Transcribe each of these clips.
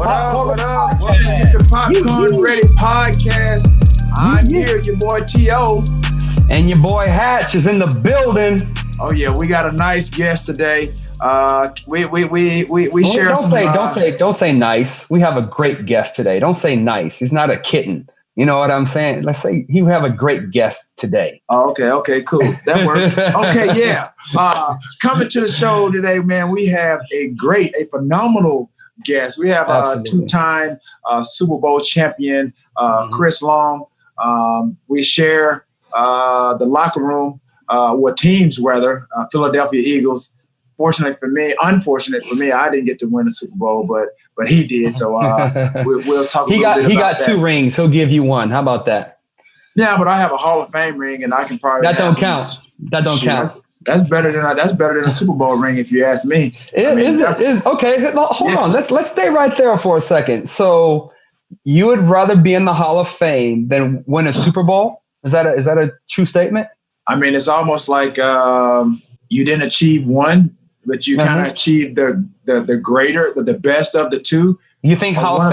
Popcorn Ready. Welcome to Getcha Popcorn Ready podcast. I'm here, your boy T.O. And your boy Hatch is in the building. Oh yeah, we got a nice guest today. We share Don't say nice. We have a great guest today. Don't say nice. He's not a kitten. You know what I'm saying? Let's say you have a great guest today. Oh, okay, cool. That works. Okay, yeah. Coming to the show today, man, we have a phenomenal guest. We have a two-time Super Bowl champion, Chris Long. We share the locker room, teams rather, Philadelphia Eagles. Unfortunate for me, I didn't get to win the Super Bowl, but he did. So we'll talk. He got two rings. He'll give you one. How about that? Yeah, but I have a Hall of Fame ring, and I can probably that don't count. That don't count. That's better than a Super Bowl ring, if you ask me. Okay. Hold on. Let's stay right there for a second. So you would rather be in the Hall of Fame than win a Super Bowl? Is that a true statement? I mean, it's almost like you didn't achieve one, but you kind of achieved the greater, the best of the two. You think Hall of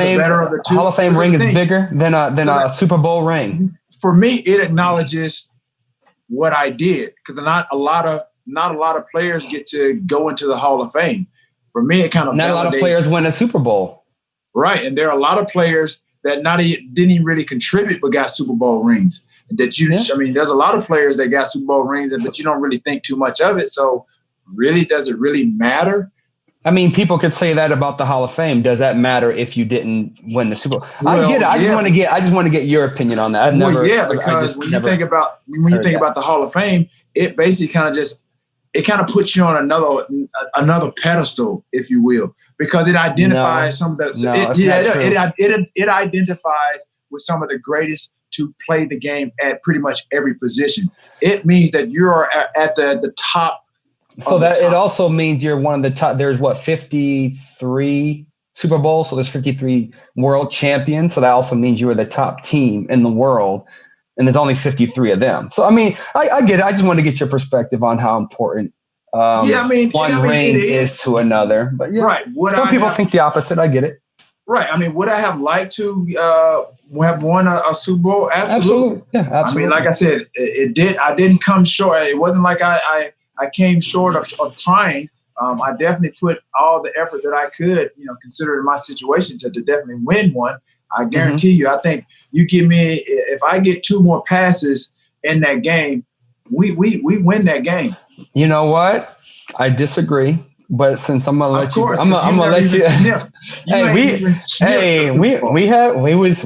Fame ring is bigger than a Super Bowl ring? For me, it acknowledges what I did, because not a lot of players get to go into the Hall of Fame. For me, it kind of not a lot of players win a Super Bowl, right? And there are a lot of players that didn't even really contribute but got Super Bowl rings. I mean, there's a lot of players that got Super Bowl rings, but you don't really think too much of it. So, really, does it really matter? I mean, people could say that about the Hall of Fame. Does that matter if you didn't win the Super Bowl? I get it. I just want to get your opinion on that. Because when you think about the Hall of Fame, it basically kind of puts you on another pedestal, if you will, because it identifies it identifies with some of the greatest to play the game at pretty much every position. It means that you're at the top. So it also means you're one of the top. There's 53 Super Bowls. So there's 53 world champions. So that also means you were the top team in the world. And there's only 53 of them. So, I mean, I get it. I just want to get your perspective on how important one ring is to another. But yeah, right. Some people think the opposite. I get it. Right. I mean, would I have liked to have won a Super Bowl? Absolutely. Yeah, absolutely. I mean, like I said, I didn't come short. It wasn't like I came short of trying. I definitely put all the effort that I could, considering my situation, to definitely win one. I guarantee you, I think you give me, if I get two more passes in that game, we win that game. You know what? I disagree. But since I'm gonna let you, I'm gonna let you.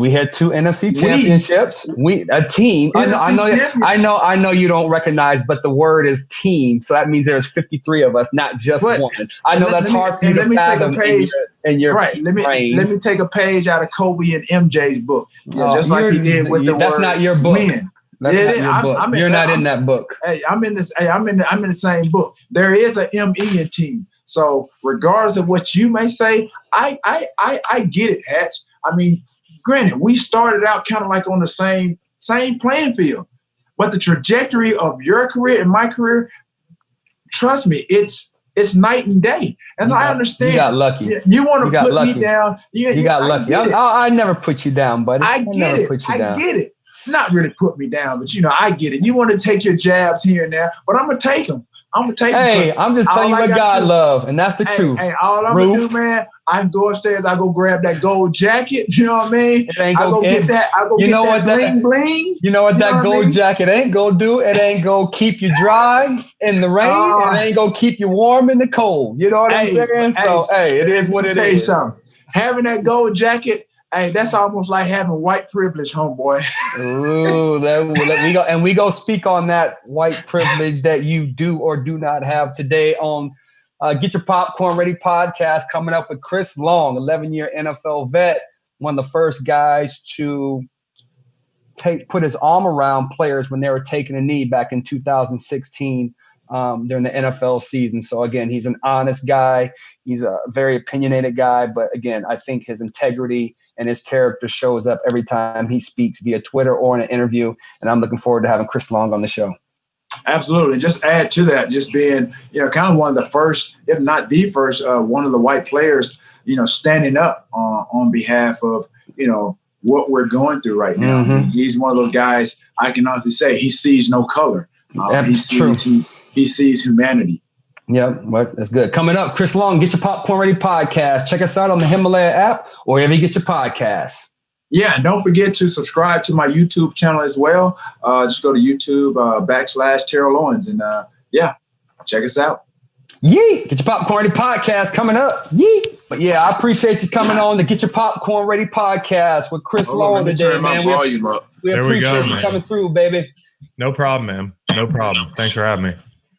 We had two NFC championships. A team. I know you don't recognize, but the word is team, so that means there's 53 of us, not just one. I know that's hard for you to fathom in your right. brain. Let me take a page out of Kobe and MJ's book, just like he did with the word. That's not your book. Win. That's not your book. You're not in that book. Hey, I'm in the same book. There is an ME in team. So regardless of what you may say, I get it, Hatch. I mean, granted, we started out kind of like on the same playing field, but the trajectory of your career and my career, trust me, it's night and day. And I understand. You got lucky. You want to put me down. You got lucky. I never put you down, buddy. I get it. Not really put me down, but I get it. You want to take your jabs here and there, but I'm gonna take them. I'm just telling you what God love, and that's the truth. Hey, all I'm gonna do, man, I can go upstairs. I go grab that gold jacket. You know what I mean? I go get that. Bling bling. You know what that gold jacket ain't gonna do? It ain't gonna keep you dry in the rain. It ain't gonna keep you warm in the cold. You know what I'm saying? So it is what it is. Something. Having that gold jacket. Hey, that's almost like having white privilege, homeboy. Ooh, we go speak on that white privilege that you do or do not have today on Getcha Popcorn Ready podcast, coming up with Chris Long, 11-year NFL vet, one of the first guys to put his arm around players when they were taking a knee back in 2016 during the NFL season. So again, he's an honest guy. He's a very opinionated guy, but again, I think his integrity and his character shows up every time he speaks via Twitter or in an interview. And I'm looking forward to having Chris Long on the show. Absolutely. Just add to that, just being, kind of one of the first, if not the first, one of the white players, standing up on behalf of, what we're going through right now. Mm-hmm. I mean, he's one of those guys, I can honestly say, he sees no color. He sees humanity. Yep, well, that's good. Coming up, Chris Long, Get Your Popcorn Ready podcast. Check us out on the Himalaya app or wherever you get your podcasts. Yeah, and don't forget to subscribe to my YouTube channel as well. Just go to YouTube /Terrell Owens and check us out. Yeet! Get Your Popcorn Ready podcast coming up. Yeet! But yeah, I appreciate you coming on the Get Your Popcorn Ready podcast with Chris Long today, man. We appreciate you coming through, baby. No problem, man. No problem. Thanks for having me.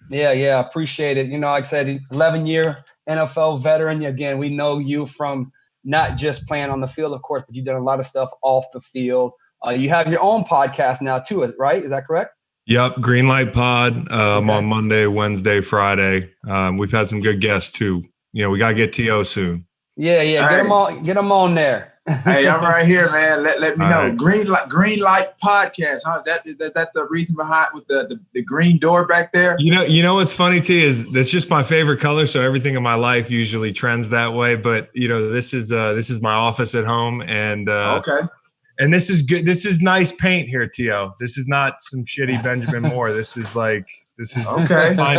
Yeah, appreciate it. Like I said, 11-year NFL veteran. Again, we know you from not just playing on the field, of course, but you've done a lot of stuff off the field. You have your own podcast now, too, right? Is that correct? Yep, Greenlight Pod. I'm on Monday, Wednesday, Friday. We've had some good guests, too. We got to get T.O. soon. Yeah. Get them on there. Hey, I'm right here, man. Let me All know. right. Greenlight podcast, huh? Is that the reason behind with the green door back there? You know what's funny, T, is that's just my favorite color. So everything in my life usually trends that way. But this is my office at home, and okay. And this is good. This is nice paint here, T.O. This is not some shitty Benjamin Moore. This is fine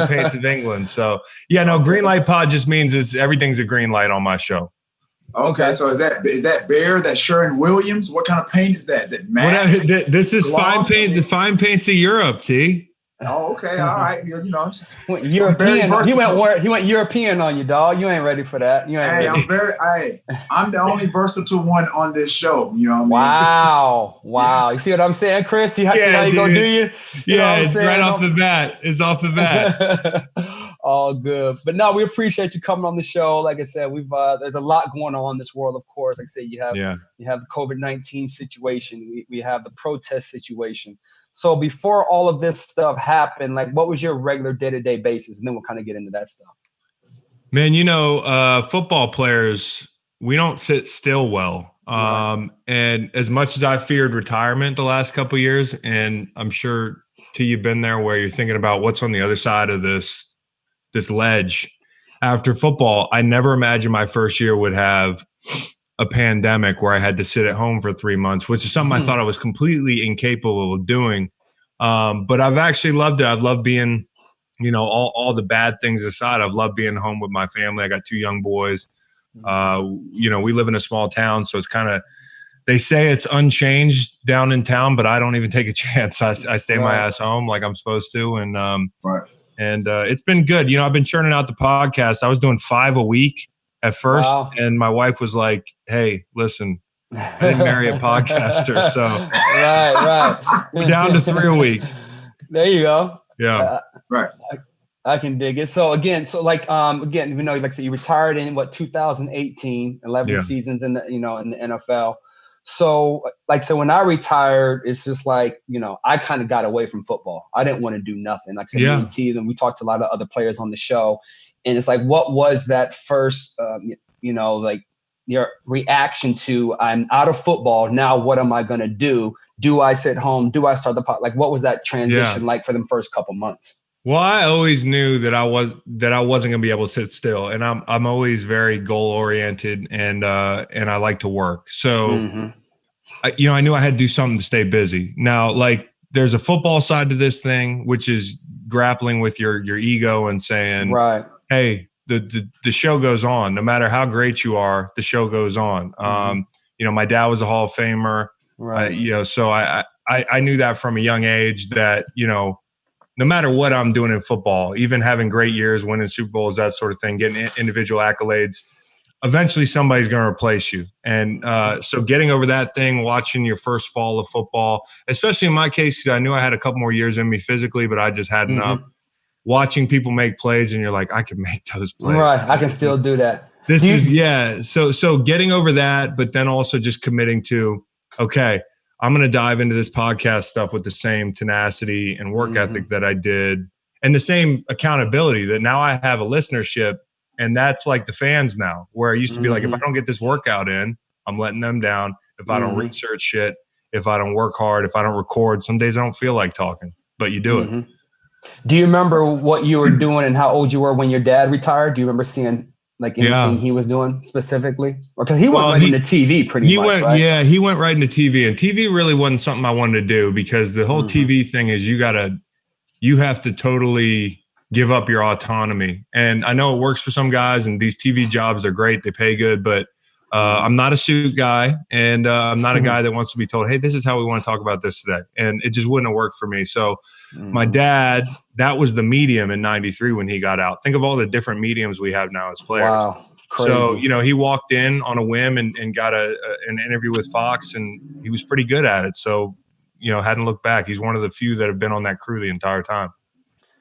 paints of England. So Greenlight Pod just means everything's a green light on my show. Okay, so is that Bear? That Sherwin-Williams? What kind of paint is that? That matte? This is fine paints of Europe, T. Oh, okay, all right. European. He went European on you, dog. You ain't ready for that. You ain't ready. I'm the only versatile one on this show. You know what I mean? Wow. You see what I'm saying, Chris? See how you gonna do you? It's right off the bat. It's off the bat. All good. But no, we appreciate you coming on the show. Like I said, we've there's a lot going on in this world, of course. Like I said, you have the COVID-19 situation. We have the protest situation. So before all of this stuff happened, what was your regular day-to-day basis? And then we'll kind of get into that stuff. Man, football players, we don't sit still well. And as much as I feared retirement the last couple of years, and I'm sure you've been there where you're thinking about what's on the other side of this ledge after football, I never imagined my first year would have a pandemic where I had to sit at home for 3 months, which is something I thought I was completely incapable of doing. But I've actually loved it. I've loved being, all the bad things aside, I've loved being home with my family. I got 2 young boys. We live in a small town, so it's kind of, they say it's unchanged down in town, but I don't even take a chance. I stay my ass home like I'm supposed to. And, and it's been good. I've been churning out the podcast. I was doing 5 a week at first, and my wife was like, "Hey, listen, I didn't marry a podcaster, so we're down to 3 a week." There you go. Yeah, right. I can dig it. So again, like I said, you retired in 2018, 11 seasons in the in the NFL. So when I retired, it's just I kind of got away from football. I didn't want to do nothing. Like I said, me and T, and we talked to a lot of other players on the show. And it's what was that first, your reaction to, I'm out of football. Now, what am I going to do? Do I sit home? Do I start the pot? What was that transition like for them first couple months? Well, I always knew that I wasn't going to be able to sit still. And I'm always very goal oriented and I like to work. So, I knew I had to do something to stay busy. Now, there's a football side to this thing, which is grappling with your ego and saying, hey, the show goes on. No matter how great you are, the show goes on. My dad was a Hall of Famer. So I knew that from a young age that, no matter what I'm doing in football, even having great years, winning Super Bowls, that sort of thing, getting individual accolades, eventually somebody's going to replace you. And so getting over that thing, watching your first fall of football, especially in my case, because I knew I had a couple more years in me physically, but I just had enough. Watching people make plays and you're like, I can make those plays. Right. I can still do that. So getting over that, but then also just committing to, okay, I'm going to dive into this podcast stuff with the same tenacity and work ethic that I did and the same accountability that now I have a listenership. And that's like the fans now, where I used to be like, if I don't get this workout in, I'm letting them down. If I don't research shit, if I don't work hard, if I don't record, some days I don't feel like talking, but you do it. Do you remember what you were doing and how old you were when your dad retired? Do you remember seeing like anything he was doing specifically? Or because he went right into TV pretty much, right? Yeah, he went right into TV. And TV really wasn't something I wanted to do because the whole TV thing is you have to totally give up your autonomy. And I know it works for some guys and these TV jobs are great. They pay good, but I'm not a suit guy, and I'm not a guy that wants to be told, hey, this is how we want to talk about this today. And it just wouldn't have worked for me. So my dad, that was the medium in 93 when he got out. Think of all the different mediums we have now as players. Wow. Crazy. So, he walked in on a whim and got an interview with Fox, and he was pretty good at it. So, hadn't looked back. He's one of the few that have been on that crew the entire time.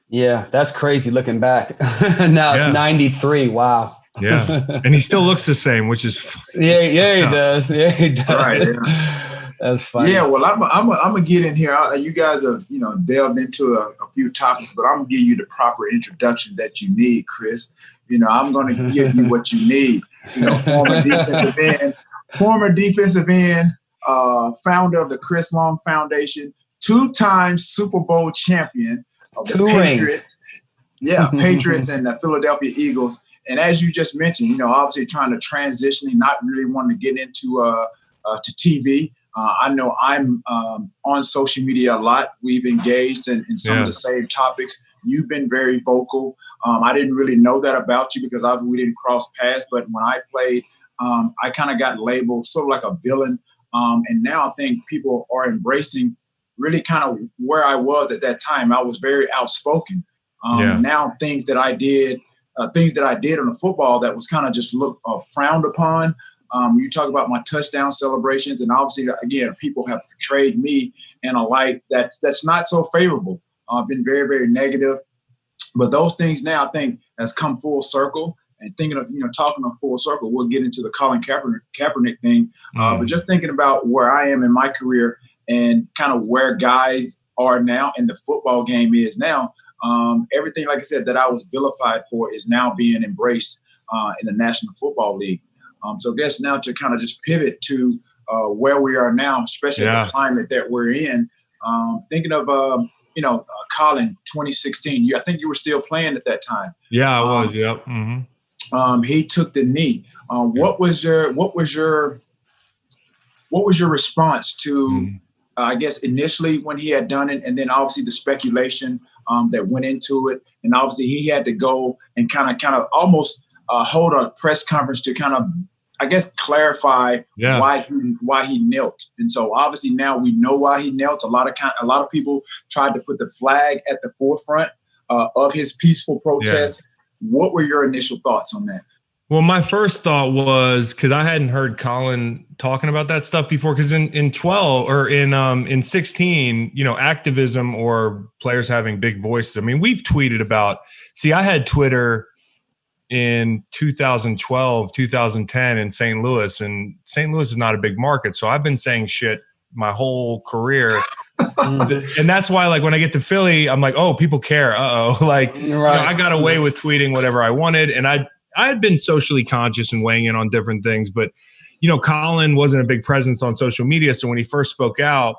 Yeah, that's crazy looking back. Now it's 93. Wow. Yeah, and he still looks the same, which is he does. Yeah, he does. Right. Yeah. That's funny. Yeah, well, I'm gonna get in here. You guys have delved into a few topics, but I'm gonna give you the proper introduction that you need, Chris. I'm gonna give you what you need. Former defensive end, founder of the Chris Long Foundation, 2-time Super Bowl champion of the Patriots. Rings. Yeah, Patriots and the Philadelphia Eagles. And as you just mentioned, obviously trying to transition and not really wanting to get into to TV. I know I'm on social media a lot. We've engaged in some of the same topics. You've been very vocal. I didn't really know that about you because we didn't cross paths. But when I played, I kind of got labeled sort of like a villain. And now I think people are embracing really kind of where I was at that time. I was very outspoken. Now things that I did on the football that was kind of just frowned upon. You talk about my touchdown celebrations, and obviously, again, people have portrayed me in a light that's not so favorable. Been very, very negative. But those things now, I think, has come full circle. And thinking of, talking of full circle, we'll get into the Colin Kaepernick thing. But just thinking about where I am in my career and kind of where guys are now and the football game is now, everything, like I said, that I was vilified for is now being embraced in the National Football League. So I guess now to kind of just pivot to where we are now, especially the climate that we're in, thinking of, Colin, 2016, I think you were still playing at that time. Yeah, I was. Yep. Mm-hmm. He took the knee. What was your response to, I guess, initially when he had done it, and then obviously the speculation that went into it, and obviously he had to go and kind of almost hold a press conference to kind of, I guess, clarify why he knelt. And so obviously now we know why he knelt. A lot of people tried to put the flag at the forefront of his peaceful protest. What were your initial thoughts on that? Well, my first thought was, because I hadn't heard Colin talking about that stuff before, because in 12 or in 16, activism or players having big voices. I mean, we've tweeted about, I had Twitter in 2012, 2010 in St. Louis, and St. Louis is not a big market. So I've been saying shit my whole career. And that's why, like, when I get to Philly, I'm like, oh, people care. I got away with tweeting whatever I wanted. And I had been socially conscious and weighing in on different things, but, Colin wasn't a big presence on social media. So when he first spoke out,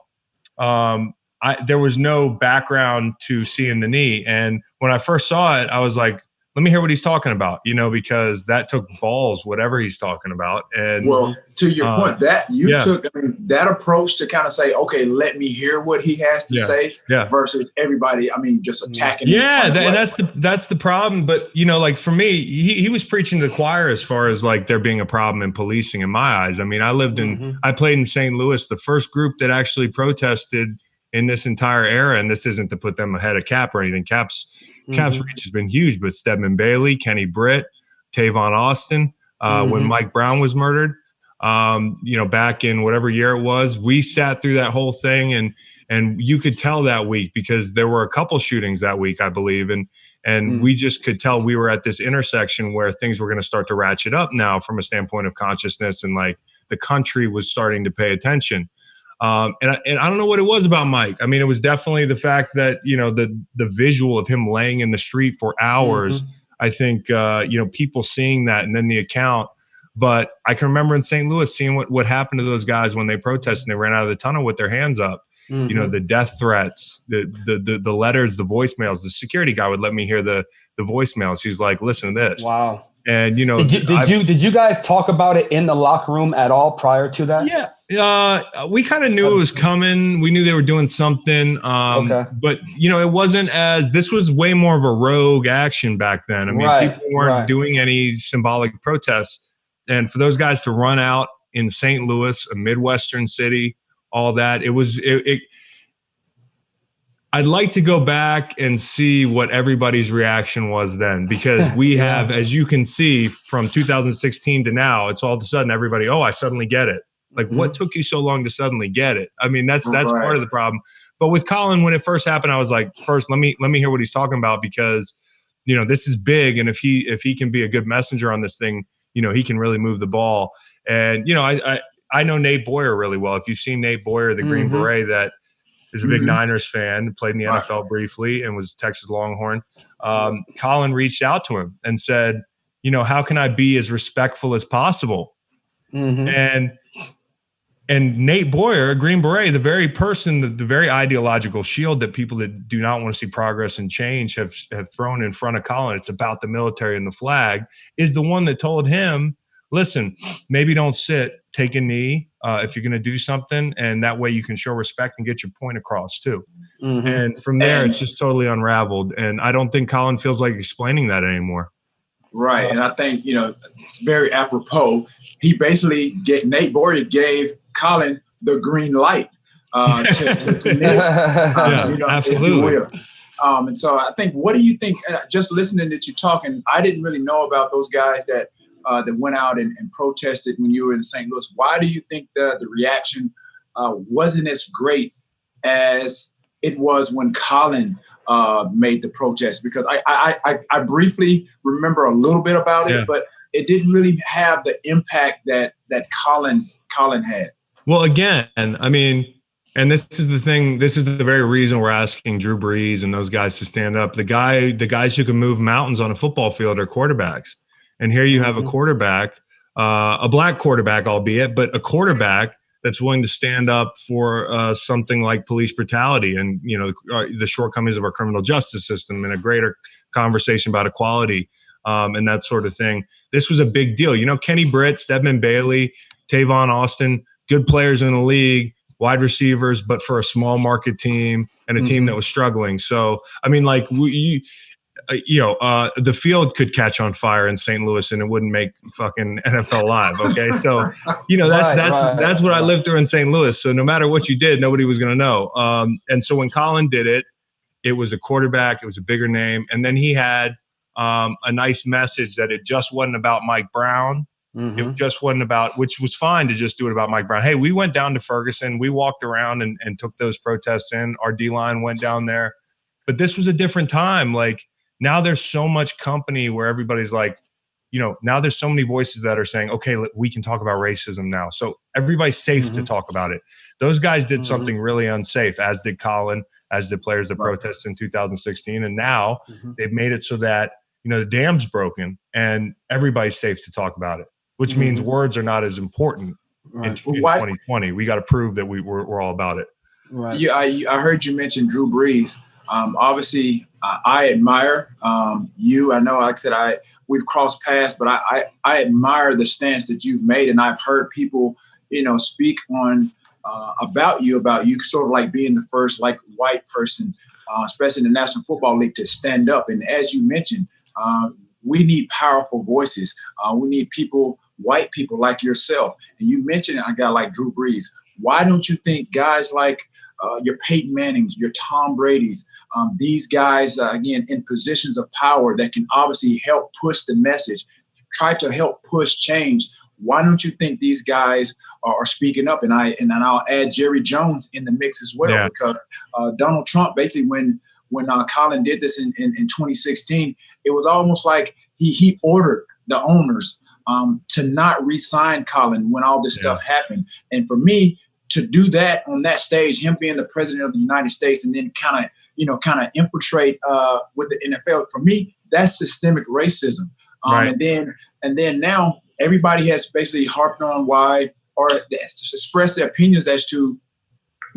there was no background to seeing the knee. And when I first saw it, I was like, let me hear what he's talking about, because that took balls, whatever he's talking about. And well, to your point, that you took that approach to kind of say, okay, let me hear what he has to say versus everybody, just attacking. Yeah. And that's the problem. But, like for me, he was preaching to the choir as far as like there being a problem in policing in my eyes. I mean, I played in St. Louis, the first group that actually protested in this entire era. And this isn't to put them ahead of Cap or anything. Cap's reach has been huge, but Stedman Bailey, Kenny Britt, Tavon Austin, when Mike Brown was murdered, back in whatever year it was, we sat through that whole thing, and you could tell that week because there were a couple shootings that week, I believe, and we just could tell we were at this intersection where things were going to start to ratchet up now from a standpoint of consciousness, and like the country was starting to pay attention. And I don't know what it was about Mike. I mean, it was definitely the fact that, the visual of him laying in the street for hours, I think, people seeing that and then the account. But I can remember in St. Louis seeing what happened to those guys when they protested and they ran out of the tunnel with their hands up. you know, the death threats, the letters, the voicemails. The security guy would let me hear the voicemails. He's like, listen to this. Wow. And, you know, did you guys talk about it in the locker room at all prior to that? Yeah. We kind of knew it was coming. We knew they were doing something. But, you know, it wasn't this was way more of a rogue action back then. I mean, people weren't doing any symbolic protests. And for those guys to run out in St. Louis, a Midwestern city, all that, I'd like to go back and see what everybody's reaction was then, because we have, as you can see, from 2016 to now, it's all of a sudden everybody, I suddenly get it. Like, what took you so long to suddenly get it? I mean, that's part of the problem. But with Colin, when it first happened, I was like, first, let me hear what he's talking about, because, you know, this is big. And if he can be a good messenger on this thing, you know, he can really move the ball. And, you know, I know Nate Boyer really well. If you've seen Nate Boyer, the Green Beret that is a big Niners fan, played in the NFL briefly and was Texas Longhorn. Colin reached out to him and said, you know, how can I be as respectful as possible? And Nate Boyer, Green Beret, the very person, the very ideological shield that people that do not want to see progress and change have thrown in front of Colin, it's about the military and the flag, is the one that told him, listen, maybe don't sit, take a knee if you're going to do something, and that way you can show respect and get your point across too. And from there, it's just totally unraveled. And I don't think Colin feels like explaining that anymore. Right. And I think, you know, it's very apropos. He basically, Nate Boyer gave Colin the green light to Nate. You know, absolutely. And so I think, what do you think? Just listening to you talking, I didn't really know about those guys that went out and protested when you were in St. Louis. Why do you think the reaction wasn't as great as it was when Colin made the protest? Because I briefly remember a little bit about it, but it didn't really have the impact that Colin had. Well, again, I mean, and this is the thing. This is the very reason we're asking Drew Brees and those guys to stand up. The guys who can move mountains on a football field are quarterbacks. And here you have a quarterback, a black quarterback, albeit, but a quarterback that's willing to stand up for something like police brutality and, you know, the shortcomings of our criminal justice system, and a greater conversation about equality and that sort of thing. This was a big deal. You know, Kenny Britt, Stedman Bailey, Tavon Austin, good players in the league, wide receivers, but for a small market team and a team that was struggling. So, I mean, like, the field could catch on fire in St. Louis and it wouldn't make fucking NFL Live. Okay. So, you know, that's what I lived through in St. Louis. So no matter what you did, nobody was going to know. And so when Colin did it, it was a quarterback, it was a bigger name. And then he had a nice message that it just wasn't about Mike Brown. It just wasn't about, which was fine to just do it about Mike Brown. Hey, we went down to Ferguson. We walked around and took those protests in. Our D-line went down there. But this was a different time. Like, now there's so much company where everybody's like, you know, now there's so many voices that are saying, okay, we can talk about racism now. So everybody's safe to talk about it. Those guys did something really unsafe, as did Colin, as did players that protested in 2016. And now they've made it so that, you know, the dam's broken and everybody's safe to talk about it, which means words are not as important in 2020. We got to prove that we're all about it. Right. Yeah, I heard you mention Drew Brees. Obviously, I admire you. I know, like I said, we've crossed paths, but I admire the stance that you've made, and I've heard people, you know, speak on about you sort of like being the first like white person, especially in the National Football League, to stand up. And as you mentioned, we need powerful voices. We need white people like yourself. And you mentioned a guy like Drew Brees. Why don't you think guys like your Peyton Mannings, your Tom Brady's, these guys, again, in positions of power that can obviously help push the message, try to help push change? Why don't you think these guys are speaking up? And I'll add Jerry Jones in the mix as well, because Donald Trump, basically when Colin did this in 2016, it was almost like he ordered the owners to not re-sign Colin when all this stuff happened. And for me, to do that on that stage, him being the president of the United States, and then kind of infiltrate with the NFL, for me, that's systemic racism. And then now everybody has basically harped on why, or expressed their opinions as to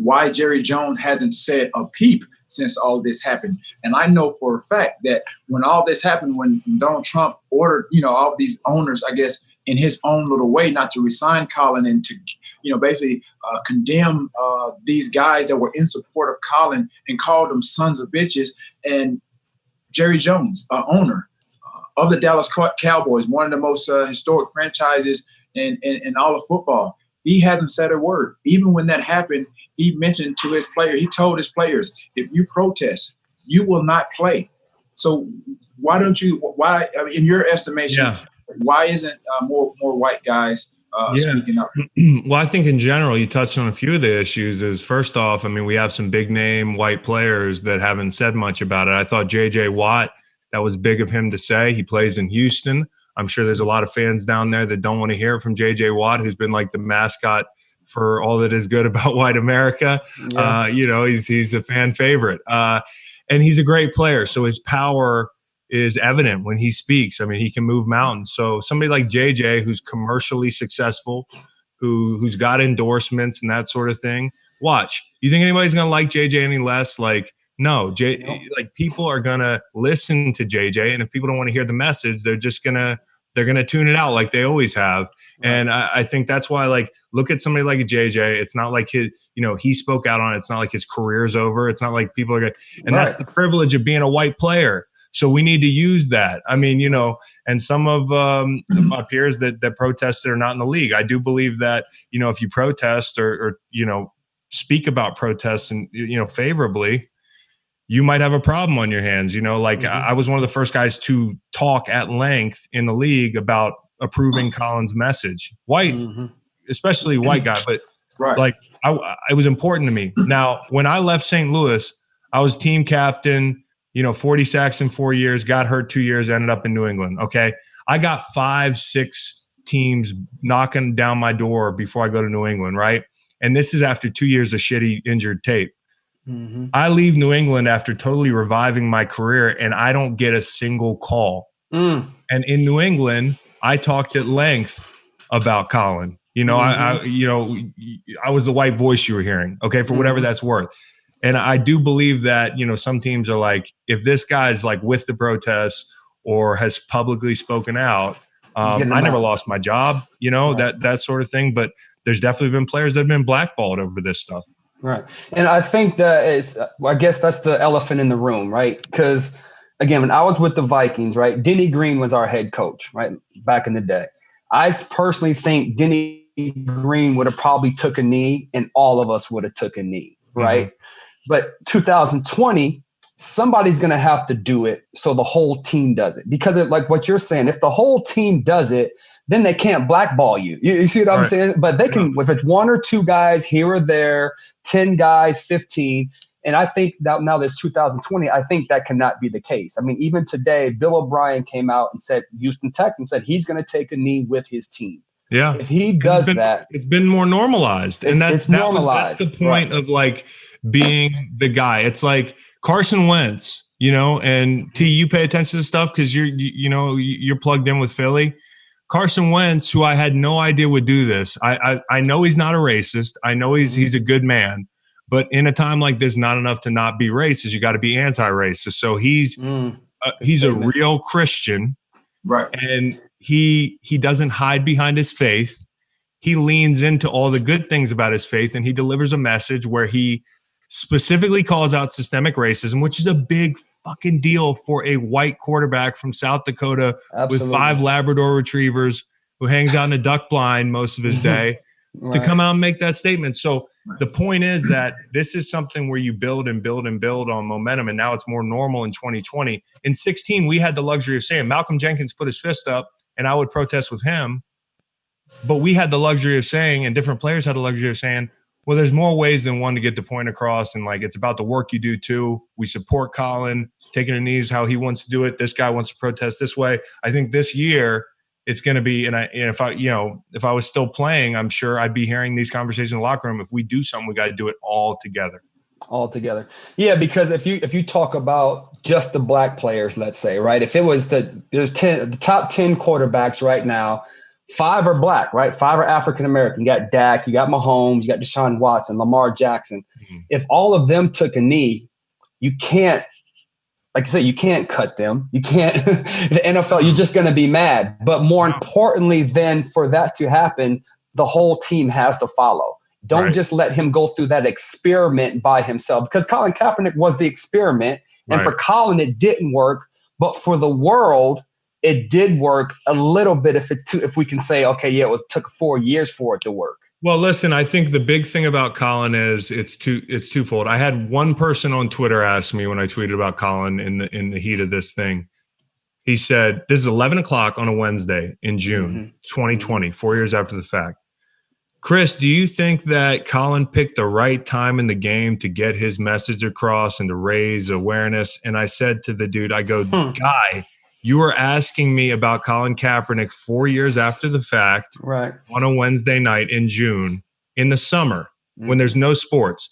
why Jerry Jones hasn't said a peep since all this happened. And I know for a fact that when all this happened, when Donald Trump ordered, all these owners, I guess, in his own little way, not to resign Colin and to, basically condemn these guys that were in support of Colin and call them sons of bitches. And Jerry Jones, owner of the Dallas Cowboys, one of the most historic franchises in all of football, he hasn't said a word. Even when that happened, he mentioned to his players, he told his players, if you protest, you will not play. So why, in your estimation, why isn't more white guys speaking up? Well, I think in general, you touched on a few of the issues. Is first off, we have some big name white players that haven't said much about it. I thought J.J. Watt, that was big of him to say. He plays in Houston. I'm sure there's a lot of fans down there that don't want to hear it from J.J. Watt, who's been like the mascot for all that is good about white America. Yeah. He's a fan favorite. And he's a great player. So his power is evident when he speaks. He can move mountains. So somebody like JJ, who's commercially successful, who's got endorsements and that sort of thing. Watch. You think anybody's going to like JJ any less? No. People are going to listen to JJ, and if people don't want to hear the message, they're going to tune it out like they always have. Right. And I think that's why, look at somebody like a JJ. It's not like he spoke out on it. It's not like his career's over. It's not like people are going to, and that's the privilege of being a white player. So we need to use that. And some of my peers that protested are not in the league. I do believe that, if you protest or speak about protests and, favorably, you might have a problem on your hands. I was one of the first guys to talk at length in the league about approving Colin's message. White, especially white guy, but it was important to me. Now, when I left St. Louis, I was team captain, 40 sacks in 4 years, got hurt 2 years, ended up in New England. Okay. I got 5-6 teams knocking down my door before I go to New England. Right. And this is after 2 years of shitty injured tape. Mm-hmm. I leave New England after totally reviving my career, and I don't get a single call. And in New England, I talked at length about Colin. I was the white voice you were hearing. Okay. For whatever that's worth. And I do believe that, some teams are like, if this guy's with the protests or has publicly spoken out, I never lost my job, that sort of thing. But there's definitely been players that have been blackballed over this stuff. Right. And I think that I guess that's the elephant in the room, right? Because, again, when I was with the Vikings, right, Denny Green was our head coach, right, back in the day. I personally think Denny Green would have probably took a knee and all of us would have took a knee, right? Mm-hmm. But 2020, somebody's going to have to do it so the whole team does it. Because like what you're saying, if the whole team does it, then they can't blackball you. You see what I'm saying? But they can, if it's 1 or 2 guys here or there, 10 guys, 15. And I think that now there's 2020, I think that cannot be the case. Even today, Bill O'Brien came out and said, Houston Texans said he's going to take a knee with his team. Yeah. If he does that. It's been more normalized. And that's normalized. That's the point of being the guy. It's like Carson Wentz, and T, you pay attention to stuff because you're plugged in with Philly. Carson Wentz, who I had no idea would do this. I know he's not a racist. I know he's a good man. But in a time like this, not enough to not be racist. You got to be anti-racist. So he's a real Christian, right? And he doesn't hide behind his faith. He leans into all the good things about his faith, and he delivers a message where he specifically calls out systemic racism, which is a big fucking deal for a white quarterback from South Dakota with 5 Labrador retrievers who hangs out in a duck blind most of his day to come out and make that statement. So the point is that this is something where you build and build and build on momentum. And now it's more normal in 2020. In 2016, we had the luxury of saying Malcolm Jenkins put his fist up and I would protest with him. But we had the luxury of saying, and different players had the luxury of saying, well, there's more ways than one to get the point across. And it's about the work you do too. We support Colin taking the knees, how he wants to do it. This guy wants to protest this way. I think this year it's going to be, and if I was still playing, I'm sure I'd be hearing these conversations in the locker room. If we do something, we got to do it all together. All together. Yeah. Because if you talk about just the black players, let's say, right. If it was the top 10 quarterbacks right now, 5 are black, right? 5 are African-American. You got Dak, you got Mahomes, you got Deshaun Watson, Lamar Jackson. If all of them took a knee, you can't, like I said, you can't cut them. You can't, the NFL, you're just going to be mad. But more importantly than for that to happen, the whole team has to follow. Don't just let him go through that experiment by himself, because Colin Kaepernick was the experiment. And for Colin, it didn't work. But for the world, it did work a little bit. If we can say, okay, yeah, took 4 years for it to work. Well, listen, I think the big thing about Colin is it's twofold. I had one person on Twitter ask me when I tweeted about Colin in the heat of this thing. He said, this is 11 o'clock on a Wednesday in June 2020, 4 years after the fact. Chris, do you think that Colin picked the right time in the game to get his message across and to raise awareness? And I said to the dude, I go, guy, you were asking me about Colin Kaepernick 4 years after the fact, right, on a Wednesday night in June, in the summer, when there's no sports.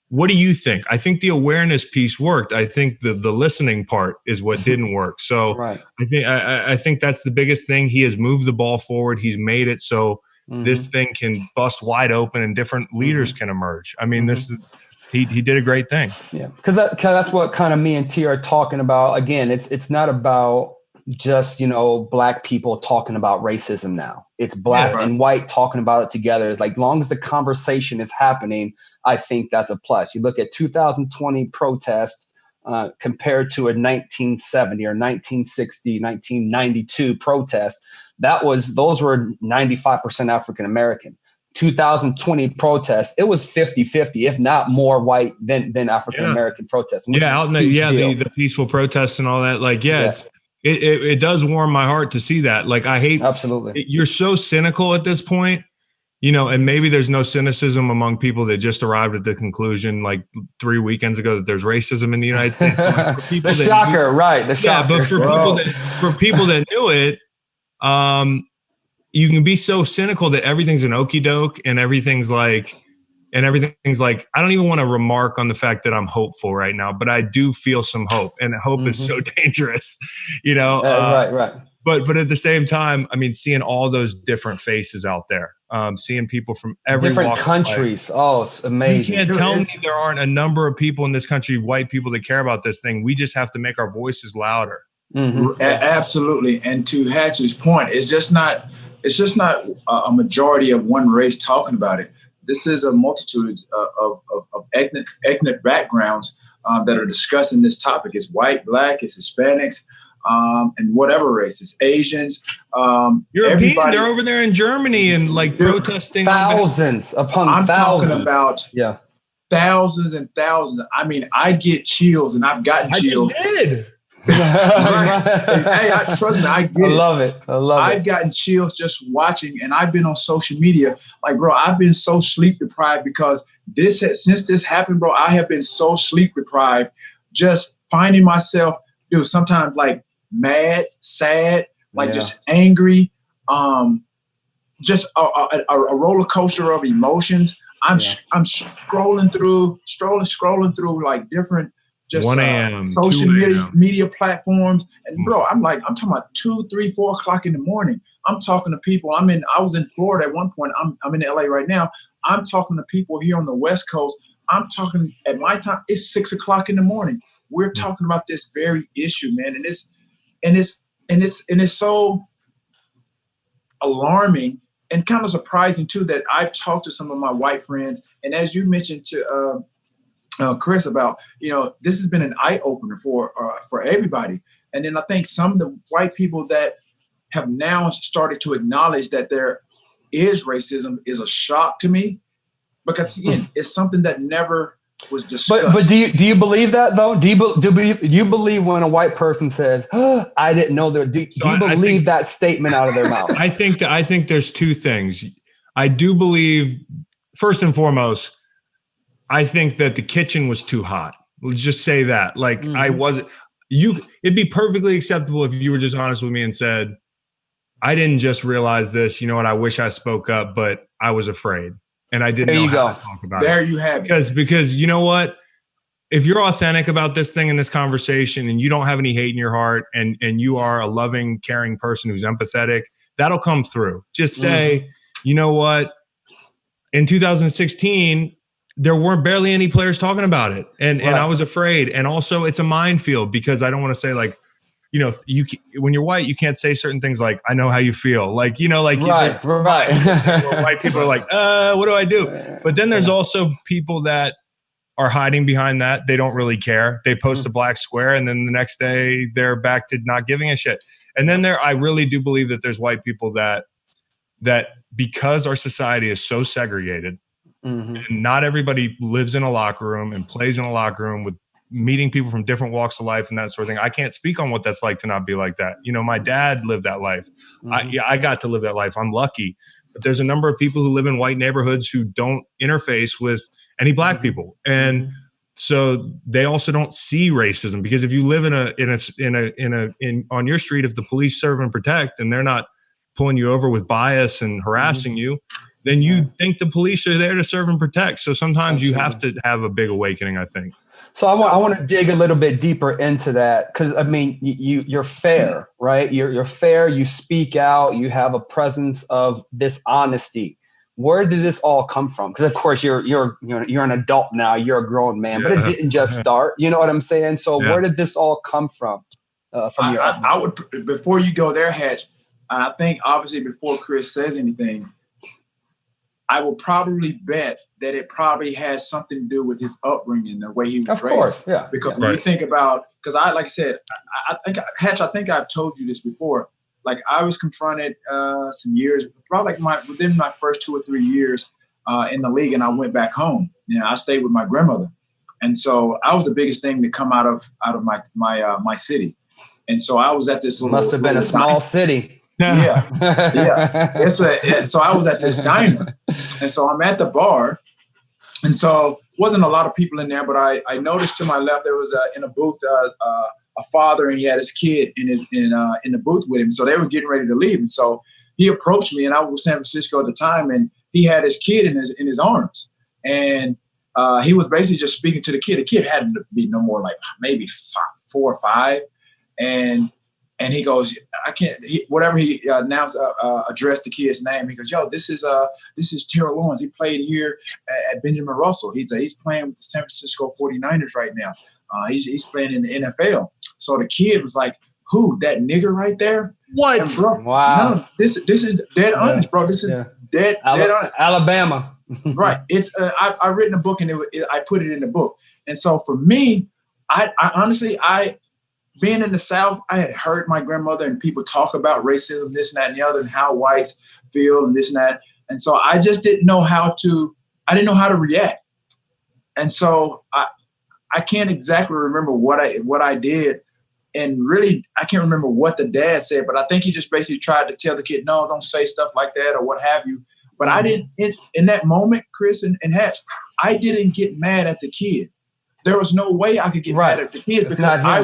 What do you think? I think the awareness piece worked. I think the listening part is what didn't work. So I think that's the biggest thing. He has moved the ball forward. He's made it so this thing can bust wide open and different leaders can emerge. I mean, this is he did a great thing. Yeah, because that's what kind of me and T are talking about. Again, it's not about just, black people talking about racism now. It's black and white talking about it together. It's like, long as the conversation is happening, I think that's a plus. You look at 2020 protest compared to a 1970 or 1960, 1992 protest. Those were 95% African American. 2020 protests, it was 50-50, if not more white than African American protests. The peaceful protests and all that. Like, it does warm my heart to see that. Like, I hate you're so cynical at this point, and maybe there's no cynicism among people that just arrived at the conclusion like 3 weekends ago that there's racism in the United States. The shocker. But for people that knew it, you can be so cynical that everything's an okie doke and everything's like, I don't even want to remark on the fact that I'm hopeful right now, but I do feel some hope, and hope is so dangerous, right. But at the same time, I mean, seeing all those different faces out there, seeing people from every different countries. Oh, it's amazing. You can't tell me there aren't a number of people in this country, white people, that care about this thing. We just have to make our voices louder. Absolutely. And to Hatch's point, it's just not a majority of one race talking about it. This is a multitude of ethnic backgrounds that are discussing this topic. It's white, black, it's Hispanics, and whatever races, Asians. European, they're over there in Germany and like protesting. Thousands upon thousands. I'm talking about thousands and thousands. I mean, I get chills, and I've gotten chills. I just did. Hey, trust me, I get it. I love it. I've gotten chills just watching, and I've been on social media. Like, bro, I've been so sleep deprived because since this happened, bro, I have been so sleep deprived, just finding myself, sometimes like mad, sad, like just angry, just a roller coaster of emotions. I'm scrolling through like different just 1 a.m., social media platforms. And bro, I'm talking about 2, 3, 4 o'clock in the morning. I'm talking to people. I was in Florida at one point. I'm in LA right now. I'm talking to people here on the West Coast. I'm talking at my time, it's 6 o'clock in the morning. We're talking about this very issue, man. And it's so alarming and kind of surprising too, that I've talked to some of my white friends. And as you mentioned to, Chris, about, this has been an eye opener for everybody. And then I think some of the white people that have now started to acknowledge that there is racism is a shock to me, because again, it's something that never was discussed. But do you believe that though? Do you believe when a white person says, "I didn't know there"? Do you believe that statement out of their mouth? I think there's two things. I do believe, first and foremost, I think that the kitchen was too hot. Let's just say that. Like, I wasn't. It'd be perfectly acceptable if you were just honest with me and said, I didn't just realize this. You know what? I wish I spoke up, but I was afraid and I didn't know how to talk about it. There you have it. Because you know what? If you're authentic about this thing in this conversation and you don't have any hate in your heart and you are a loving, caring person who's empathetic, that'll come through. Just say, you know what? In 2016, there weren't barely any players talking about it. And I was afraid. And also it's a minefield because I don't want to say like, you know, when you're white, you can't say certain things like, I know how you feel. Like, you know, like right. White people are like, what do I do? But then there's also people that are hiding behind that. They don't really care. They post a black square and then the next day they're back to not giving a shit. And then I really do believe that there's white people that because our society is so segregated and not everybody lives in a locker room and plays in a locker room with meeting people from different walks of life and that sort of thing. I can't speak on what that's like to not be like that. You know, my dad lived that life. I got to live that life. I'm lucky. But there's a number of people who live in white neighborhoods who don't interface with any black people. And so they also don't see racism because if you live on your street, if the police serve and protect and they're not pulling you over with bias and harassing you, then you think the police are there to serve and protect. So sometimes you have to have a big awakening, I think. So I want to dig a little bit deeper into that because I mean you're fair, right? You're fair. You speak out. You have a presence of this honesty. Where did this all come from? Because of course you're an adult now. You're a grown man, but it didn't just start. You know what I'm saying? So where did this all come from? From your I would before you go there, Hatch. I think obviously before Chris says anything, I will probably bet that it probably has something to do with his upbringing, the way he was raised. Of course, yeah. Because when you think about, because like I said, I think, Hatch, I think I've told you this before. Like I was confronted some years, probably like within my first 2 or 3 years in the league, and I went back home. You know, I stayed with my grandmother, and so I was the biggest thing to come out of my city, and so I was at this little. Must have been a small city. Yeah. So I was at this diner, and so I'm at the bar, and so wasn't a lot of people in there, but I noticed to my left there was in a booth a father, and he had his kid in the booth with him. So they were getting ready to leave, and so he approached me, and I was in San Francisco at the time, and he had his kid in his arms, and he was basically just speaking to the kid. The kid had to be no more like maybe 4 or 5, and he goes, I can't. Whatever he announced, addressed the kid's name. He goes, "Yo, this is Terrell Owens. He played here at Benjamin Russell. He's playing with the San Francisco 49ers right now. He's playing in the NFL." So the kid was like, "Who? That nigger right there?" What? And bro, wow. No, this is dead honest, bro. This is dead honest. Alabama. Right. It's I've written a book and I put it in the book. And so for me, I honestly being in the South, I had heard my grandmother and people talk about racism, this and that and the other, and how whites feel and this and that. And so I just didn't know how to react. And so I can't exactly remember what I did. And really, I can't remember what the dad said, but I think he just basically tried to tell the kid, no, don't say stuff like that or what have you. But I didn't, in that moment, Chris and Hatch, I didn't get mad at the kid. There was no way I could get mad at the kid because I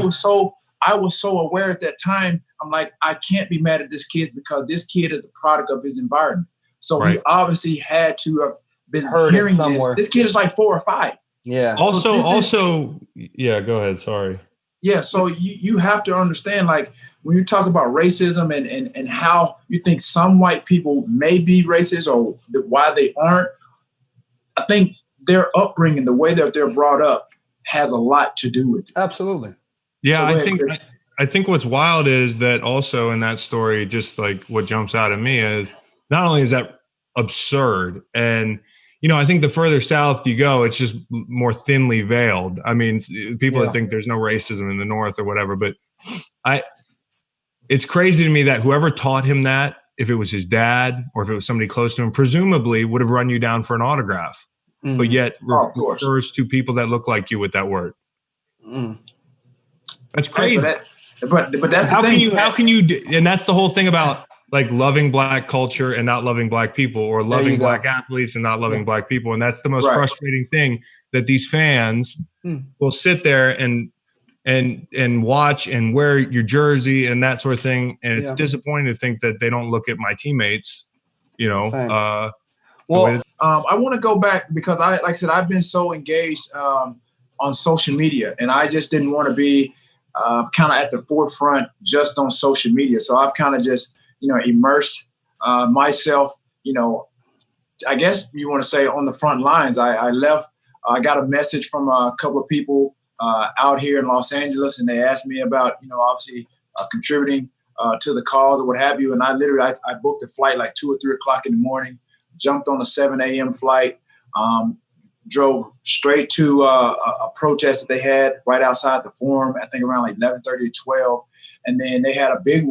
was so aware at that time. I'm like, I can't be mad at this kid because this kid is the product of his environment. So he obviously had to have been hearing somewhere. This kid is like 4 or 5. Yeah. Also, yeah, go ahead. Sorry. Yeah. So you have to understand, like, when you talk about racism and how you think some white people may be racist or why they aren't, I think their upbringing, the way that they're brought up, has a lot to do with it. Absolutely. Yeah, so I think what's wild is that also in that story, just like what jumps out at me is not only is that absurd, and I think the further south you go, it's just more thinly veiled. I mean, people that think there's no racism in the North or whatever, but it's crazy to me that whoever taught him that, if it was his dad or if it was somebody close to him, presumably would have run you down for an autograph, but yet refers to people that look like you with that word. That's crazy. But that's the thing. How can you? And that's the whole thing about like loving black culture and not loving black people, or loving black athletes and not loving black people. And that's the most frustrating thing, that these fans will sit there and watch and wear your jersey and that sort of thing. And it's disappointing to think that they don't look at my teammates, I want to go back because like I said, I've been so engaged on social media, and I just didn't want to be kind of at the forefront just on social media. So I've kind of just immerse myself, I guess you want to say on the front lines. I left. I got a message from a couple of people out here in Los Angeles, and they asked me about, obviously contributing to the cause or what have you. And I literally, I booked a flight like 2 or 3 o'clock in the morning, jumped on a 7 a.m. flight, drove straight to a protest that they had right outside the Forum, I think around like 11:30 or 12. And then they had a bigger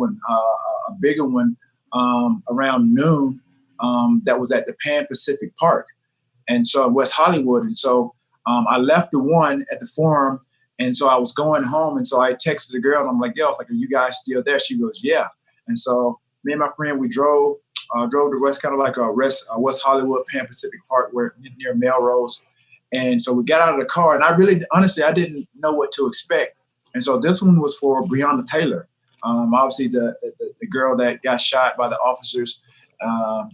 one around noon that was at the Pan Pacific Park. And so West Hollywood. And so I left the one at the Forum. And so I was going home. And so I texted the girl and I'm like, yo, it's like, are you guys still there? She goes, yeah. And so me and my friend, we drove to West, kind of like West Hollywood, Pan Pacific Park, where near Melrose. And so we got out of the car, and honestly, I didn't know what to expect. And so this one was for Breonna Taylor, obviously the girl that got shot by the officers,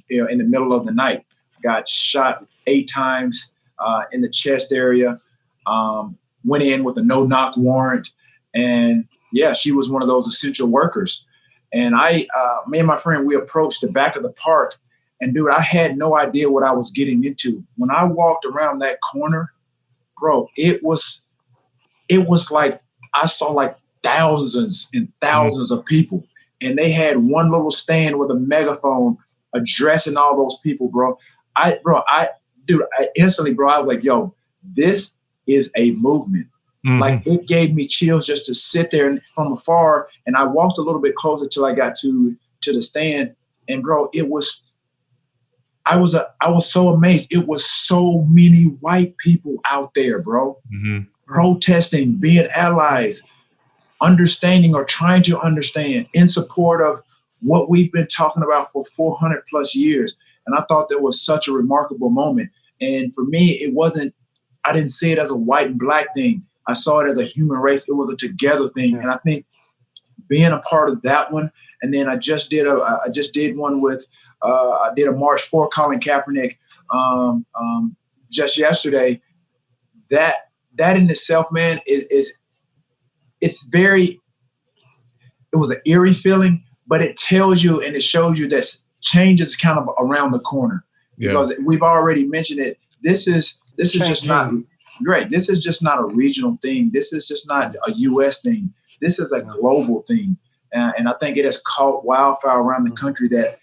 in the middle of the night, got shot 8 times in the chest area, went in with a no-knock warrant, and yeah, she was one of those essential workers. And me and my friend, we approached the back of the park. And dude, I had no idea what I was getting into. When I walked around that corner, bro, it was like I saw like thousands and thousands of people. And they had one little stand with a megaphone addressing all those people, bro. I instantly, bro, I was like, yo, this is a movement. Mm-hmm. Like, it gave me chills just to sit there from afar. And I walked a little bit closer till I got to the stand. And bro, I was so amazed. It was so many white people out there, bro, protesting, being allies, understanding or trying to understand, in support of what we've been talking about for 400 plus years. And I thought that was such a remarkable moment. And for me, I didn't see it as a white and black thing. I saw it as a human race. It was a together thing. And I think being a part of that one, and then I just did one with, I did a march for Colin Kaepernick just yesterday. That in itself, man, it was an eerie feeling, but it tells you and it shows you that change is kind of around the corner. Yeah. Because we've already mentioned it. This is just not great. This is just not a regional thing. This is just not a U.S. thing. This is a global thing. And I think it has caught wildfire around the country that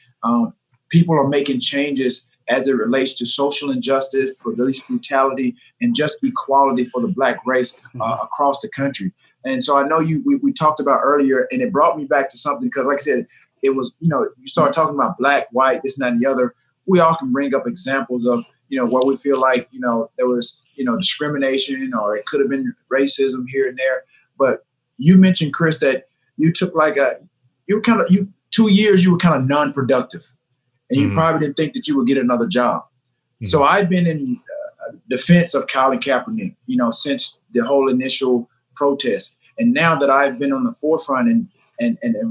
people are making changes as it relates to social injustice, police brutality, and just equality for the Black race across the country. And so I know we talked about earlier, and it brought me back to something because, like I said, it was, you start talking about black, white, this and that and the other. We all can bring up examples of, where we feel like, there was, discrimination, or it could have been racism here and there. But you mentioned, Chris, that you took 2 years, you were kind of non-productive. And you probably didn't think that you would get another job. Mm-hmm. So I've been in defense of Colin Kaepernick, since the whole initial protest. And now that I've been on the forefront and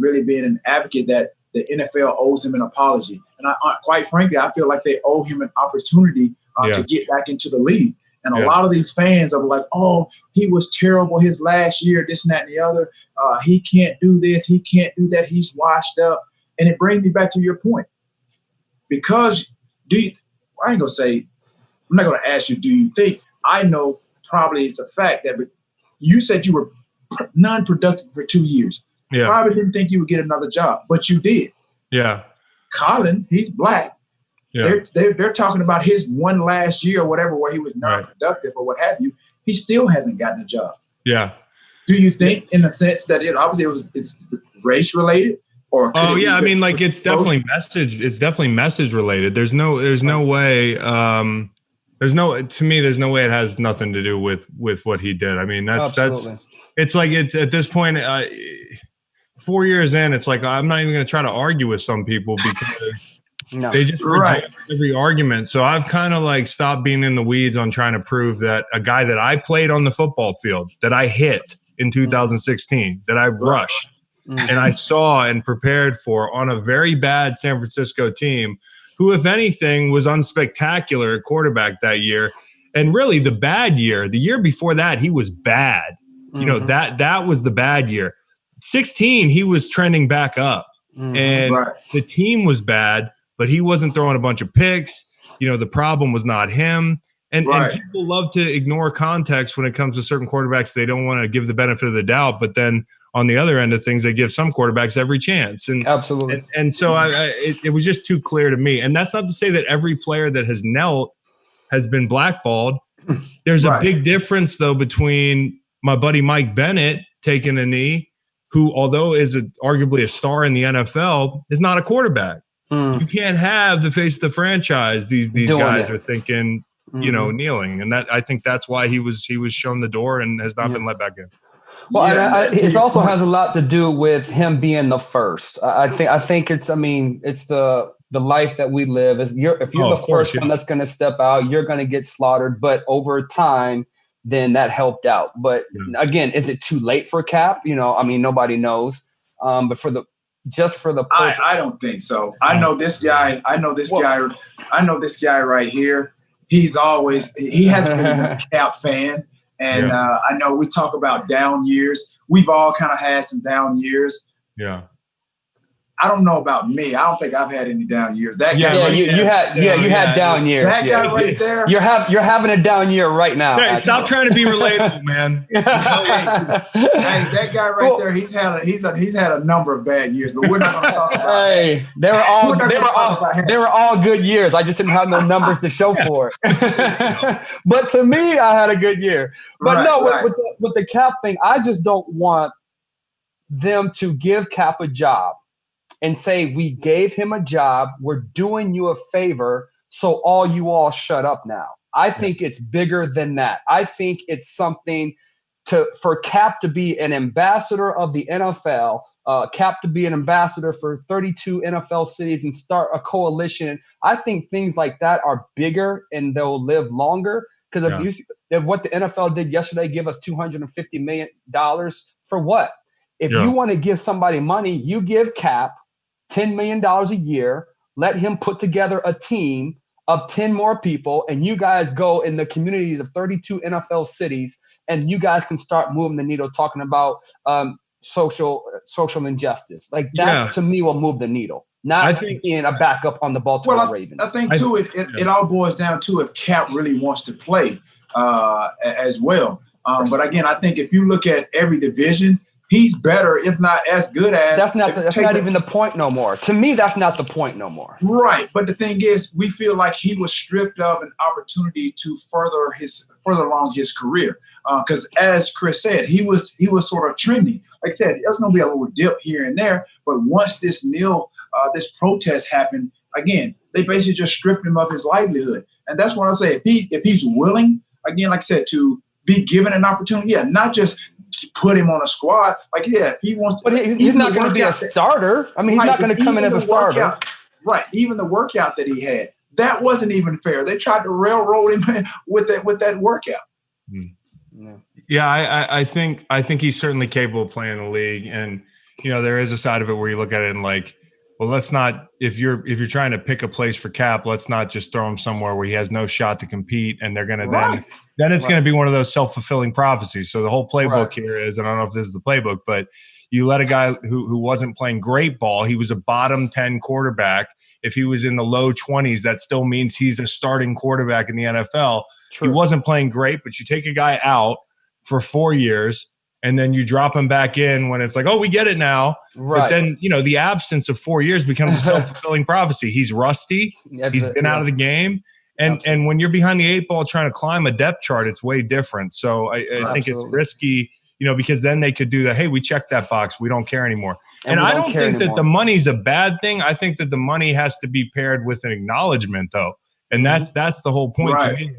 really being an advocate that the NFL owes him an apology. And quite frankly, I feel like they owe him an opportunity to get back into the league. And a lot of these fans are like, oh, he was terrible his last year, this and that and the other. He can't do this. He can't do that. He's washed up. And it brings me back to your point. Because I'm not going to ask you, do you think? I know probably it's a fact that you said you were non-productive for 2 years. Yeah. Probably didn't think you would get another job, but you did. Yeah. Colin, he's Black. Yeah. They're talking about his one last year or whatever where he was non-productive or what have you. He still hasn't gotten a job. Yeah. Do you think, in the sense that it's race related? I mean, like, it's definitely message related. There's no way. To me, there's no way it has nothing to do with what he did. I mean, it's like it's at this point, 4 years in, it's like, I'm not even going to try to argue with some people because they just reject every argument. So I've kind of like stopped being in the weeds on trying to prove that a guy that I played on the football field, that I hit in 2016, that I rushed, and I saw and prepared for on a very bad San Francisco team, who, if anything, was unspectacular at quarterback that year. And really the bad year, the year before that, he was bad. That was the bad year. 16, he was trending back up. And the team was bad, but he wasn't throwing a bunch of picks. The problem was not him. And people love to ignore context when it comes to certain quarterbacks. They don't want to give the benefit of the doubt, but then on the other end of things, they give some quarterbacks every chance. And absolutely. And so it was just too clear to me. And that's not to say that every player that has knelt has been blackballed. There's a big difference, though, between my buddy Mike Bennett taking a knee, who, although is arguably a star in the NFL, is not a quarterback. You can't have the face of the franchise. These guys are thinking, kneeling. And I think that's why he was shown the door and has not been let back in. Well, it also has a lot to do with him being the first. I think it's the life that we live. If you're the first one that's going to step out, you're going to get slaughtered. But over time, then that helped out. But again, is it too late for Cap? Nobody knows. But for the I don't think so. I know this guy right here. He hasn't been a Cap fan. And I know we talk about down years. We've all kind of had some down years. Yeah. I don't know about me. I don't think I've had any down years. That guy you had down years. That guy right there. You're having a down year right now. Hey, stop trying to be relatable, man. That guy right there. He's had a number of bad years, but we're not going to talk about. Hey, they were all good years. I just didn't have no numbers to show for it. But to me, I had a good year. But with the Cap thing, I just don't want them to give Cap a job and say, we gave him a job, we're doing you a favor, so you all shut up now. I think it's bigger than that. I think it's something for Cap to be an ambassador of the NFL, Cap to be an ambassador for 32 NFL cities and start a coalition. I think things like that are bigger and they'll live longer. Because if what the NFL did yesterday, give us $250 million for what? If you want to give somebody money, you give Cap $10 million a year, let him put together a team of 10 more people, and you guys go in the communities of 32 NFL cities, and you guys can start moving the needle, talking about social injustice. Like that, to me, will move the needle. Not being a backup on the Baltimore Ravens. I think, too, it all boils down to if Cap really wants to play as well. But, again, I think if you look at every division, he's better, if not as good as. That's not even the point no more. To me, that's not the point no more. Right, but the thing is, we feel like he was stripped of an opportunity to further along his career. Because as Chris said, he was sort of trending. Like I said, there's going to be a little dip here and there. But once this protest happened, again, they basically just stripped him of his livelihood. And that's what I say. If he's willing, again, like I said, to be given an opportunity, not just put him on a squad. If he wants to. But he's not going to be a starter. I mean, he's not going to come in as a starter. Even the workout that he had, that wasn't even fair. They tried to railroad him with that workout. Yeah, I think he's certainly capable of playing in the league. And, there is a side of it where you look at it and well, let's not, if you're trying to pick a place for Cap, let's not just throw him somewhere where he has no shot to compete, and they're going to then it's going to be one of those self-fulfilling prophecies. So the whole playbook here is, and I don't know if this is the playbook, but you let a guy who wasn't playing great ball, he was a bottom 10 quarterback. If he was in the low 20s, that still means he's a starting quarterback in the NFL. True. He wasn't playing great, but you take a guy out for 4 years, and then you drop him back in when it's like, we get it now. Right. But then, the absence of 4 years becomes a self-fulfilling prophecy. He's rusty. He's been out of the game. And when you're behind the 8 ball trying to climb a depth chart, it's way different. So I think it's risky, because then they could do that. Hey, we checked that box. We don't care anymore. And I don't think that the money's a bad thing. I think that the money has to be paired with an acknowledgement, though. And that's the whole point to me,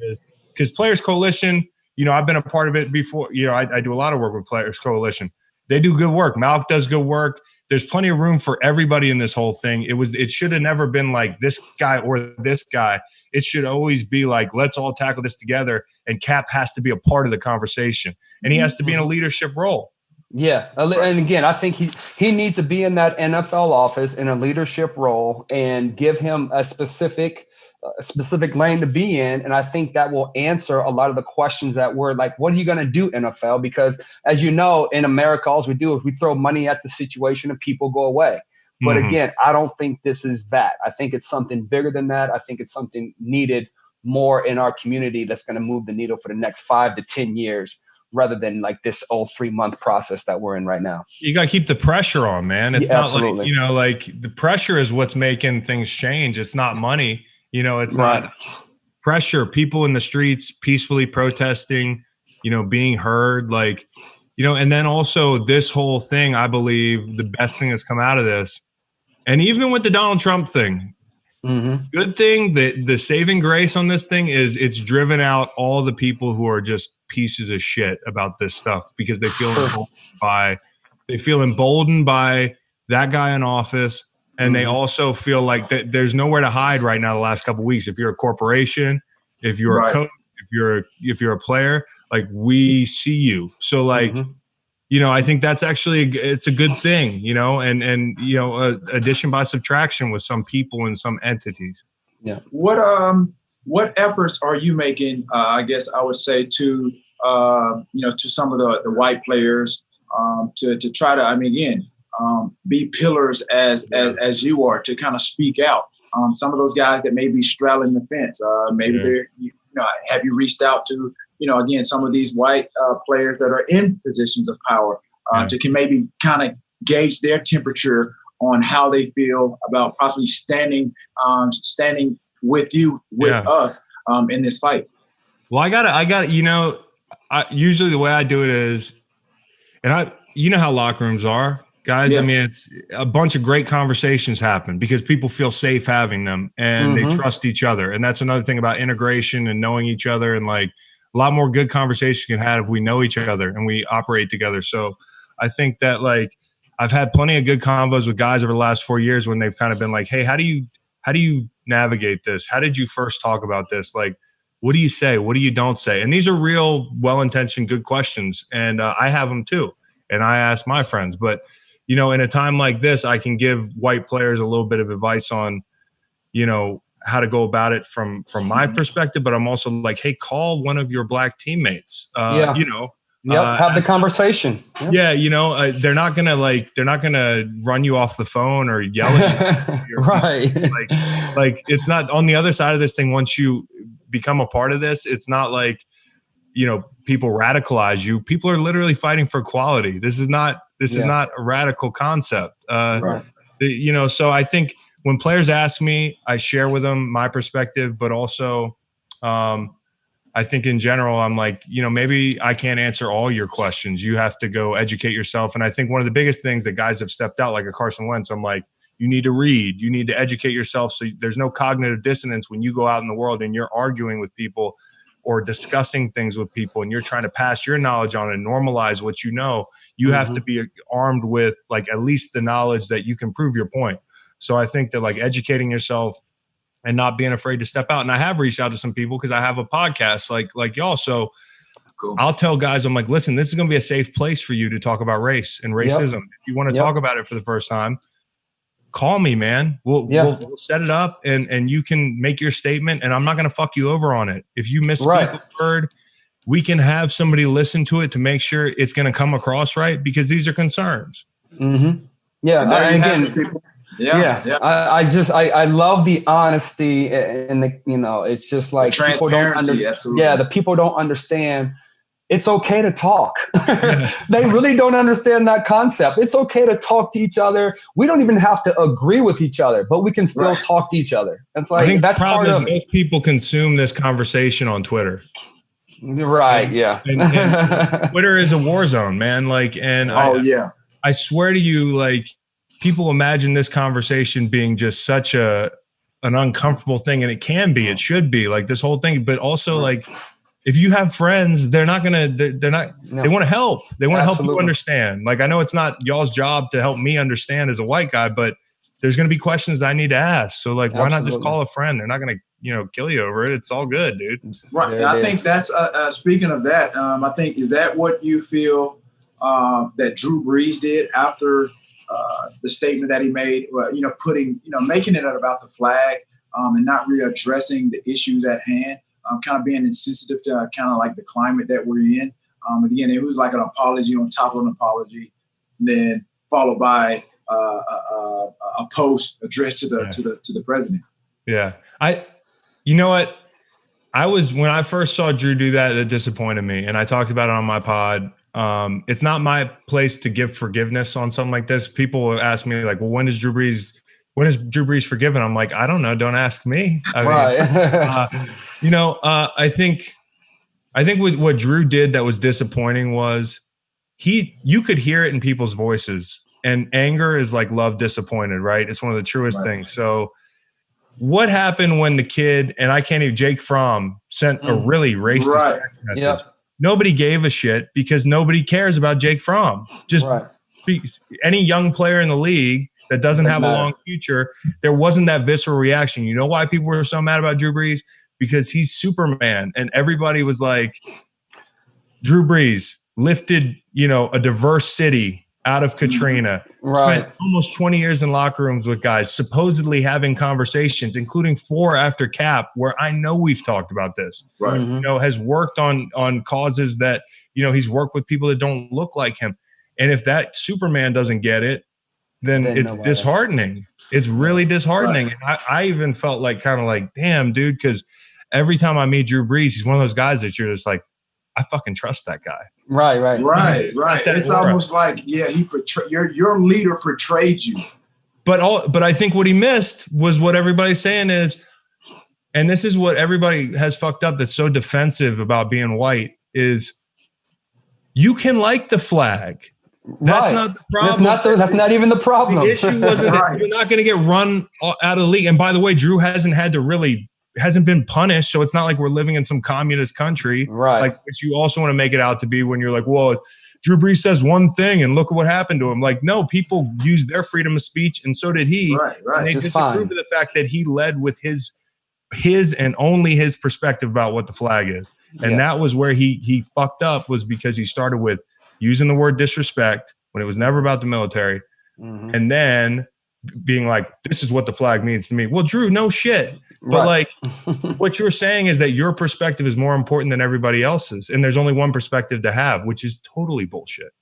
because Players Coalition – I've been a part of it before. I do a lot of work with Players Coalition. They do good work. Malk does good work. There's plenty of room for everybody in this whole thing. It should have never been like this guy or this guy. It should always be like, let's all tackle this together. And Cap has to be a part of the conversation, and he has to be in a leadership role. Yeah. And again, I think he needs to be in that NFL office in a leadership role and give him a specific lane to be in. And I think that will answer a lot of the questions that were like, what are you going to do, NFL? Because as you know, in America, all we do is we throw money at the situation and people go away. But again, I don't think this is that. I think it's something bigger than that. I think it's something needed more in our community that's going to move the needle for the next 5 to 10 years rather than like this old 3-month process that we're in right now. You got to keep the pressure on, man. It's not like, you know, like the pressure is what's making things change. It's not money. You know, it's not pressure. People in the streets peacefully protesting, you know, being heard, like, you know, and then also this whole thing, I believe the best thing that's come out of this, and even with the Donald Trump thing, good thing that the saving grace on this thing is it's driven out all the people who are just pieces of shit about this stuff because they feel emboldened by that guy in office. And they also feel like that there's nowhere to hide right now the last couple of weeks. If you're a corporation, if you're a coach, if you're a player, like we see you. So like, you know, I think that's actually, it's a good thing, you know, and you know, addition by subtraction with some people and some entities. Yeah. What efforts are you making, I guess I would say to, you know, to some of the white players to try to, I mean, again, be pillars as you are, to kind of speak out. Some of those guys that may be straddling the fence, maybe they're, you know, have you reached out to, you know, again, some of these white players that are in positions of power to can maybe kind of gauge their temperature on how they feel about possibly standing with you, with us in this fight? Well, I got, you know, usually the way I do it is, and you know how locker rooms are, guys. I mean, it's a bunch of great conversations happen because people feel safe having them and they trust each other. And that's another thing about integration and knowing each other, and like a lot more good conversation can have if we know each other and we operate together. So I think that like I've had plenty of good convos with guys over the last 4 years when they've kind of been like, hey, how do you navigate this? How did you first talk about this? Like, what do you say? What do you don't say? And these are real, well-intentioned, good questions. And I have them too. And I ask my friends. But, you know, in a time like this, I can give white players a little bit of advice on, you know, how to go about it from my perspective. But I'm also like, hey, call one of your black teammates, you know. Have the conversation. Yeah, you know, they're not gonna run you off the phone or yell at you. Right. Like it's not on the other side of this thing. Once you become a part of this, it's not like, you know, people radicalize you. People are literally fighting for equality. This is not a radical concept. You know, so I think when players ask me, I share with them my perspective, but also I think in general, I'm like, you know, maybe I can't answer all your questions. You have to go educate yourself. And I think one of the biggest things that guys have stepped out, like a Carson Wentz, I'm like, you need to read, you need to educate yourself. So there's no cognitive dissonance when you go out in the world and you're arguing with people or discussing things with people and you're trying to pass your knowledge on and normalize what you know. You have to be armed with like at least the knowledge that you can prove your point. So I think that like educating yourself and not being afraid to step out. And I have reached out to some people because I have a podcast like y'all. So cool. I'll tell guys, I'm like, listen, this is going to be a safe place for you to talk about race and racism. If you want to talk about it for the first time, call me, man. We'll set it up and you can make your statement and I'm not going to fuck you over on it. If you misspeak a word, we can have somebody listen to it to make sure it's going to come across right because these are concerns. I love the honesty and the, you know, it's just like the transparency. The people don't understand. It's okay to talk. They really don't understand that concept. It's okay to talk to each other. We don't even have to agree with each other, but we can still talk to each other. It's like, I think that's the problem is most people consume this conversation on Twitter. Right. And Twitter is a war zone, man. Like, and I swear to you, like, people imagine this conversation being just such an uncomfortable thing, and it can be, it should be like this whole thing. But also, like, if you have friends, they want to help. They want to help you understand. Like, I know it's not y'all's job to help me understand as a white guy, but there's going to be questions I need to ask. So, like, why not just call a friend? They're not going to, you know, kill you over it. It's all good, dude. Right. And I think that's speaking of that. I think is that what you feel that Drew Brees did after the statement that he made, you know, making it about the flag and not really addressing the issues at hand, kind of being insensitive to kind of like the climate that we're in. Again, it was like an apology on top of an apology, then followed by a post addressed to the president. Yeah. You know what? When I first saw Drew do that, it disappointed me. And I talked about it on my pod. It's not my place to give forgiveness on something like this. People will ask me like, well, when is Drew Brees forgiven? I'm like, I don't know. Don't ask me. I think what Drew did that was disappointing was you could hear it in people's voices, and anger is like love disappointed, right? It's one of the truest things. So what happened when the kid, and Jake Fromm sent a really racist text message. Yep. Nobody gave a shit because nobody cares about Jake Fromm. Just any young player in the league that doesn't have a long future, there wasn't that visceral reaction. You know why people were so mad about Drew Brees? Because he's Superman. And everybody was like, Drew Brees lifted, a diverse city out of Katrina. Spent almost 20 years in locker rooms with guys, supposedly having conversations, including 4 after Cap, where I know we've talked about this. Right. Has worked on causes that, he's worked with people that don't look like him. And if that Superman doesn't get it, then it's disheartening. It's really disheartening. Right. And I even felt like kind of like, damn, dude, because every time I meet Drew Brees, he's one of those guys that you're just like, I fucking trust that guy. Right. It's almost like, your leader portrayed you. But I think what he missed was what everybody's saying is, and this is what everybody has fucked up that's so defensive about being white, is you can like the flag. That's not the problem. That's not even the problem. The issue wasn't that you're not going to get run out of the league. And by the way, Drew hasn't been punished, so it's not like we're living in some communist country, right? Like, which you also want to make it out to be when you're like, well, Drew Brees says one thing and look at what happened to him. Like, no, people used their freedom of speech, and so did he. Right. And they disapproved of the fact that he led with his and only his perspective about what the flag is, and that was where he fucked up, was because he started with using the word disrespect when it was never about the military, and then being like, this is what the flag means to me. Well, Drew, no shit. But like what you're saying is that your perspective is more important than everybody else's. And there's only one perspective to have, which is totally bullshit.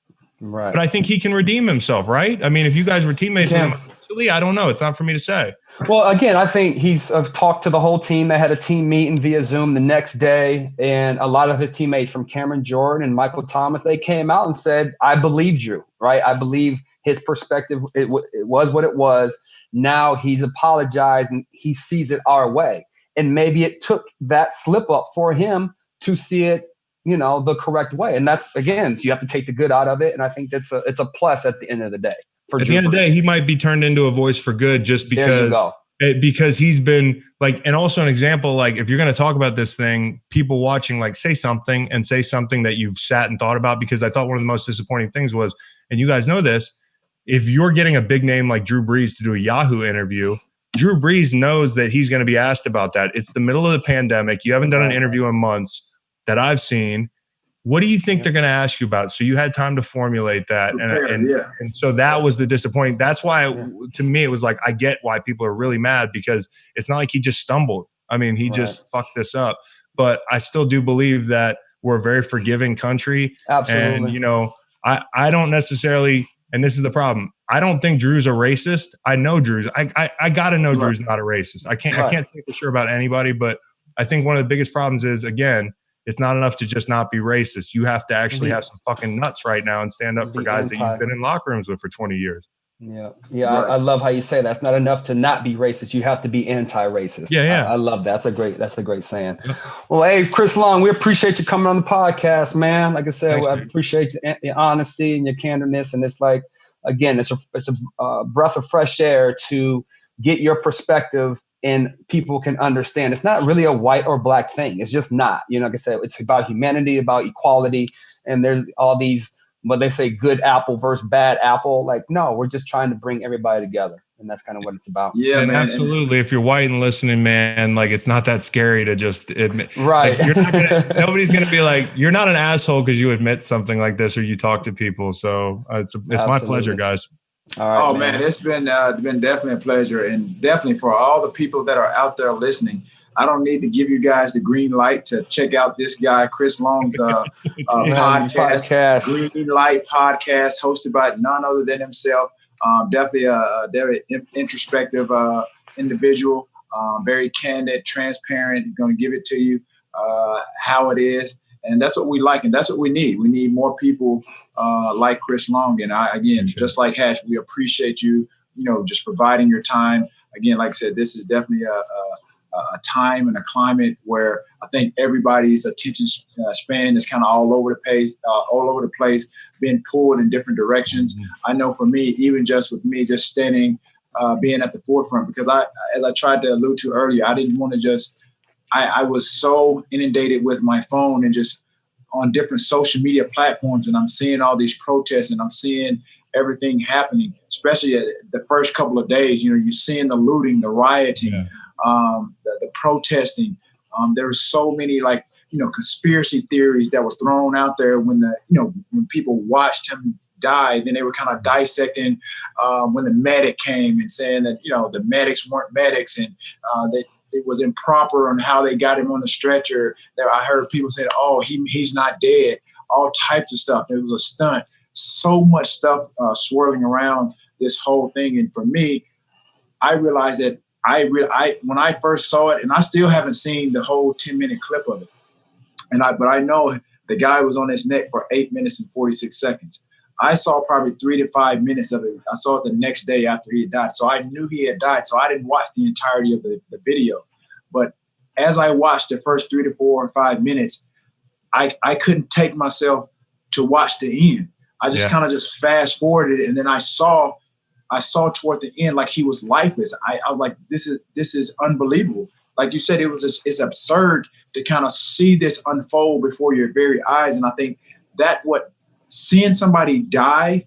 Right. But I think he can redeem himself, right? I mean, if you guys were teammates with him, actually, I don't know. It's not for me to say. Well, again, I think he's talked to the whole team. They had a team meeting via Zoom the next day. And a lot of his teammates from Cameron Jordan and Michael Thomas, they came out and said, I believe Drew, right? I believe his perspective, it was what it was. Now he's apologized and he sees it our way. And maybe it took that slip up for him to see it, the correct way. And that's, again, you have to take the good out of it. And I think it's a plus at the end of the day. At the end of the day, he might be turned into a voice for good just because he's been like, and also an example, like if you're going to talk about this thing, people watching, like say something that you've sat and thought about, because I thought one of the most disappointing things was, and you guys know this, if you're getting a big name like Drew Brees to do a Yahoo interview, Drew Brees knows that he's going to be asked about that. It's the middle of the pandemic. You haven't done an interview in months that I've seen. What do you think they're going to ask you about? So you had time to formulate that. And so that was the disappointing. That's why, to me, it was like, I get why people are really mad, because it's not like he just stumbled. I mean, he just fucked this up. But I still do believe that we're a very forgiving country. Absolutely. And, I don't necessarily, and this is the problem, I don't think Drew's a racist. I know Drew's. I got to know Drew's not a racist. I can't say for sure about anybody, but I think one of the biggest problems is, again, it's not enough to just not be racist. You have to actually have some fucking nuts right now and stand up for guys that you've been in locker rooms with for 20 years. Yeah. I love how you say that. It's not enough to not be racist. You have to be anti-racist. Yeah. I love that. That's a great saying. Well, hey, Chris Long, we appreciate you coming on the podcast, man. Like I said, I appreciate your honesty and your candorness. And it's like, again, it's a breath of fresh air to get your perspective and people can understand. It's not really a white or black thing. It's just not. Like I said, it's about humanity, about equality. And there's all these, what they say, good apple versus bad apple. Like, no, we're just trying to bring everybody together. And that's kind of what it's about. Yeah, and man, absolutely. If you're white and listening, man, like it's not that scary to just admit. Right. Like, nobody's going to be like, you're not an asshole because you admit something like this or you talk to people. So it's my pleasure, guys. All right, man. It's been definitely a pleasure, and definitely for all the people that are out there listening. I don't need to give you guys the green light to check out this guy, Chris Long's podcast, Green Light Podcast, hosted by none other than himself. Definitely a very introspective individual, very candid, transparent. He's going to give it to you how it is. And that's what we like, and that's what we need. We need more people like Chris Long. And just like Hatch, we appreciate you, just providing your time. Again, like I said, this is definitely a time and a climate where I think everybody's attention span is kind of all over the place, being pulled in different directions. Mm-hmm. I know for me, even just with me just standing, being at the forefront, because as I tried to allude to earlier, I didn't want to just. I was so inundated with my phone and just on different social media platforms, and I'm seeing all these protests and I'm seeing everything happening, especially the first couple of days. You're seeing the looting, the rioting, the protesting. There's so many conspiracy theories that were thrown out there when when people watched him die. Then they were kind of dissecting when the medic came and saying that the medics weren't medics and that it was improper on how they got him on the stretcher. There, I heard people say, "Oh, he's not dead." All types of stuff. It was a stunt. So much stuff swirling around this whole thing. And for me, I realized that when I first saw it, and I still haven't seen the whole 10-minute clip of it. But I know the guy was on his neck for 8 minutes and 46 seconds. I saw probably 3 to 5 minutes of it. I saw it the next day after he had died. So I knew he had died. So I didn't watch the entirety of the video. But as I watched the first 3 to 4 or 5 minutes, I couldn't take myself to watch the end. I just kind of just fast forwarded it. And then I saw toward the end, like he was lifeless. I was like, this is unbelievable. Like you said, it's absurd to kind of see this unfold before your very eyes. And I think seeing somebody die,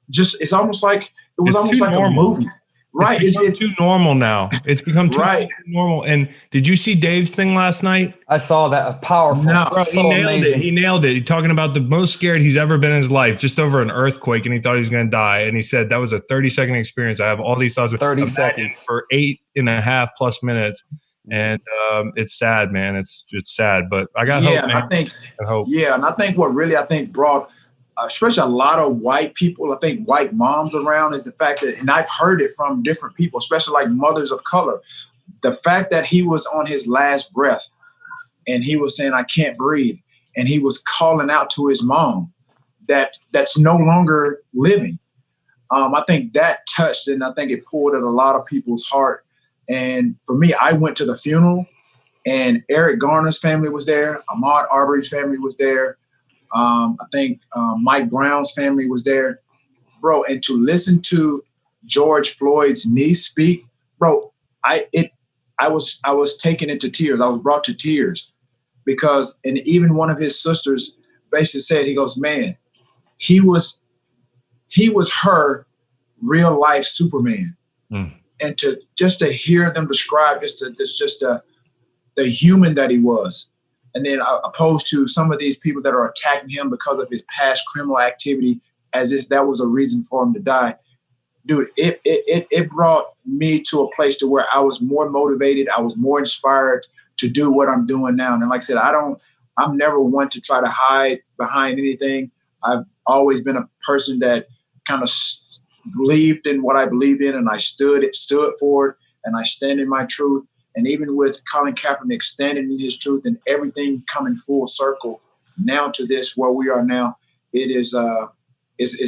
it's almost like a movie. Right. It's too normal now. It's become too normal. And did you see Dave's thing last night? I saw that. Powerful. No, bro, he nailed it. He nailed it. He's talking about the most scared he's ever been in his life, just over an earthquake, and he thought he was going to die. And he said that was a 30-second experience. I have all these thoughts. 30 seconds. For 8.5+ minutes. And it's sad, man. It's sad. But I got hope, man. And I think what really brought especially a lot of white people, I think white moms around, is the fact that, and I've heard it from different people, especially like mothers of color, the fact that he was on his last breath and he was saying, "I can't breathe." And he was calling out to his mom that's no longer living. I think that touched, and I think it pulled at a lot of people's heart. And for me, I went to the funeral, and Eric Garner's family was there. Ahmaud Arbery's family was there. I think Mike Brown's family was there, bro. And to listen to George Floyd's niece speak, bro, I was taken into tears. I was brought to tears because, and even one of his sisters basically said, he goes, "Man, he was her real life Superman." And to hear them describe the human that he was. And then opposed to some of these people that are attacking him because of his past criminal activity, as if that was a reason for him to die. Dude, it brought me to a place to where I was more motivated. I was more inspired to do what I'm doing now. And like I said, I'm never one to try to hide behind anything. I've always been a person that kind of believed in what I believed in, and I stood for it, and I stand in my truth. And even with Colin Kaepernick standing in his truth and everything coming full circle now to this where we are now, it's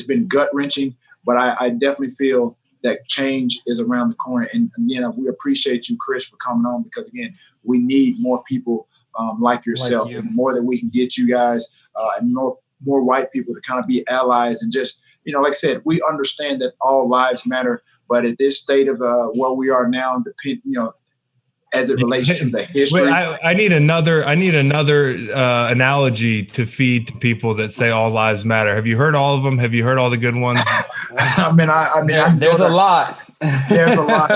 been gut wrenching, but I definitely feel that change is around the corner. And we appreciate you, Chris, for coming on, because again, we need more people like yourself, and the more that we can get you guys and more white people to kind of be allies and just, like I said, we understand that all lives matter, but at this state of where we are now, as it relates to the history. Wait, I need another analogy to feed to people that say all lives matter. Have you heard all of them? Have you heard all the good ones? There's a lot. There's a lot.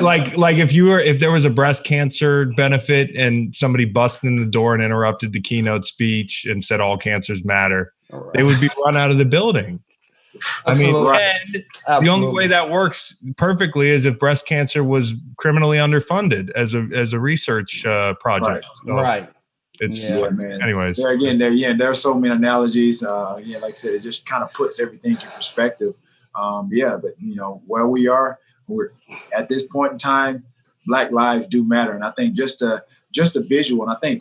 like if there was a breast cancer benefit and somebody busted in the door and interrupted the keynote speech and said all cancers matter, they would be run out of the building. Absolutely. The only way that works perfectly is if breast cancer was criminally underfunded as a research project. Right. Man. Anyways, there are so many analogies. Like I said, it just kind of puts everything in perspective. But where we are, we're at this point in time, Black lives do matter. And I think just a visual, and I think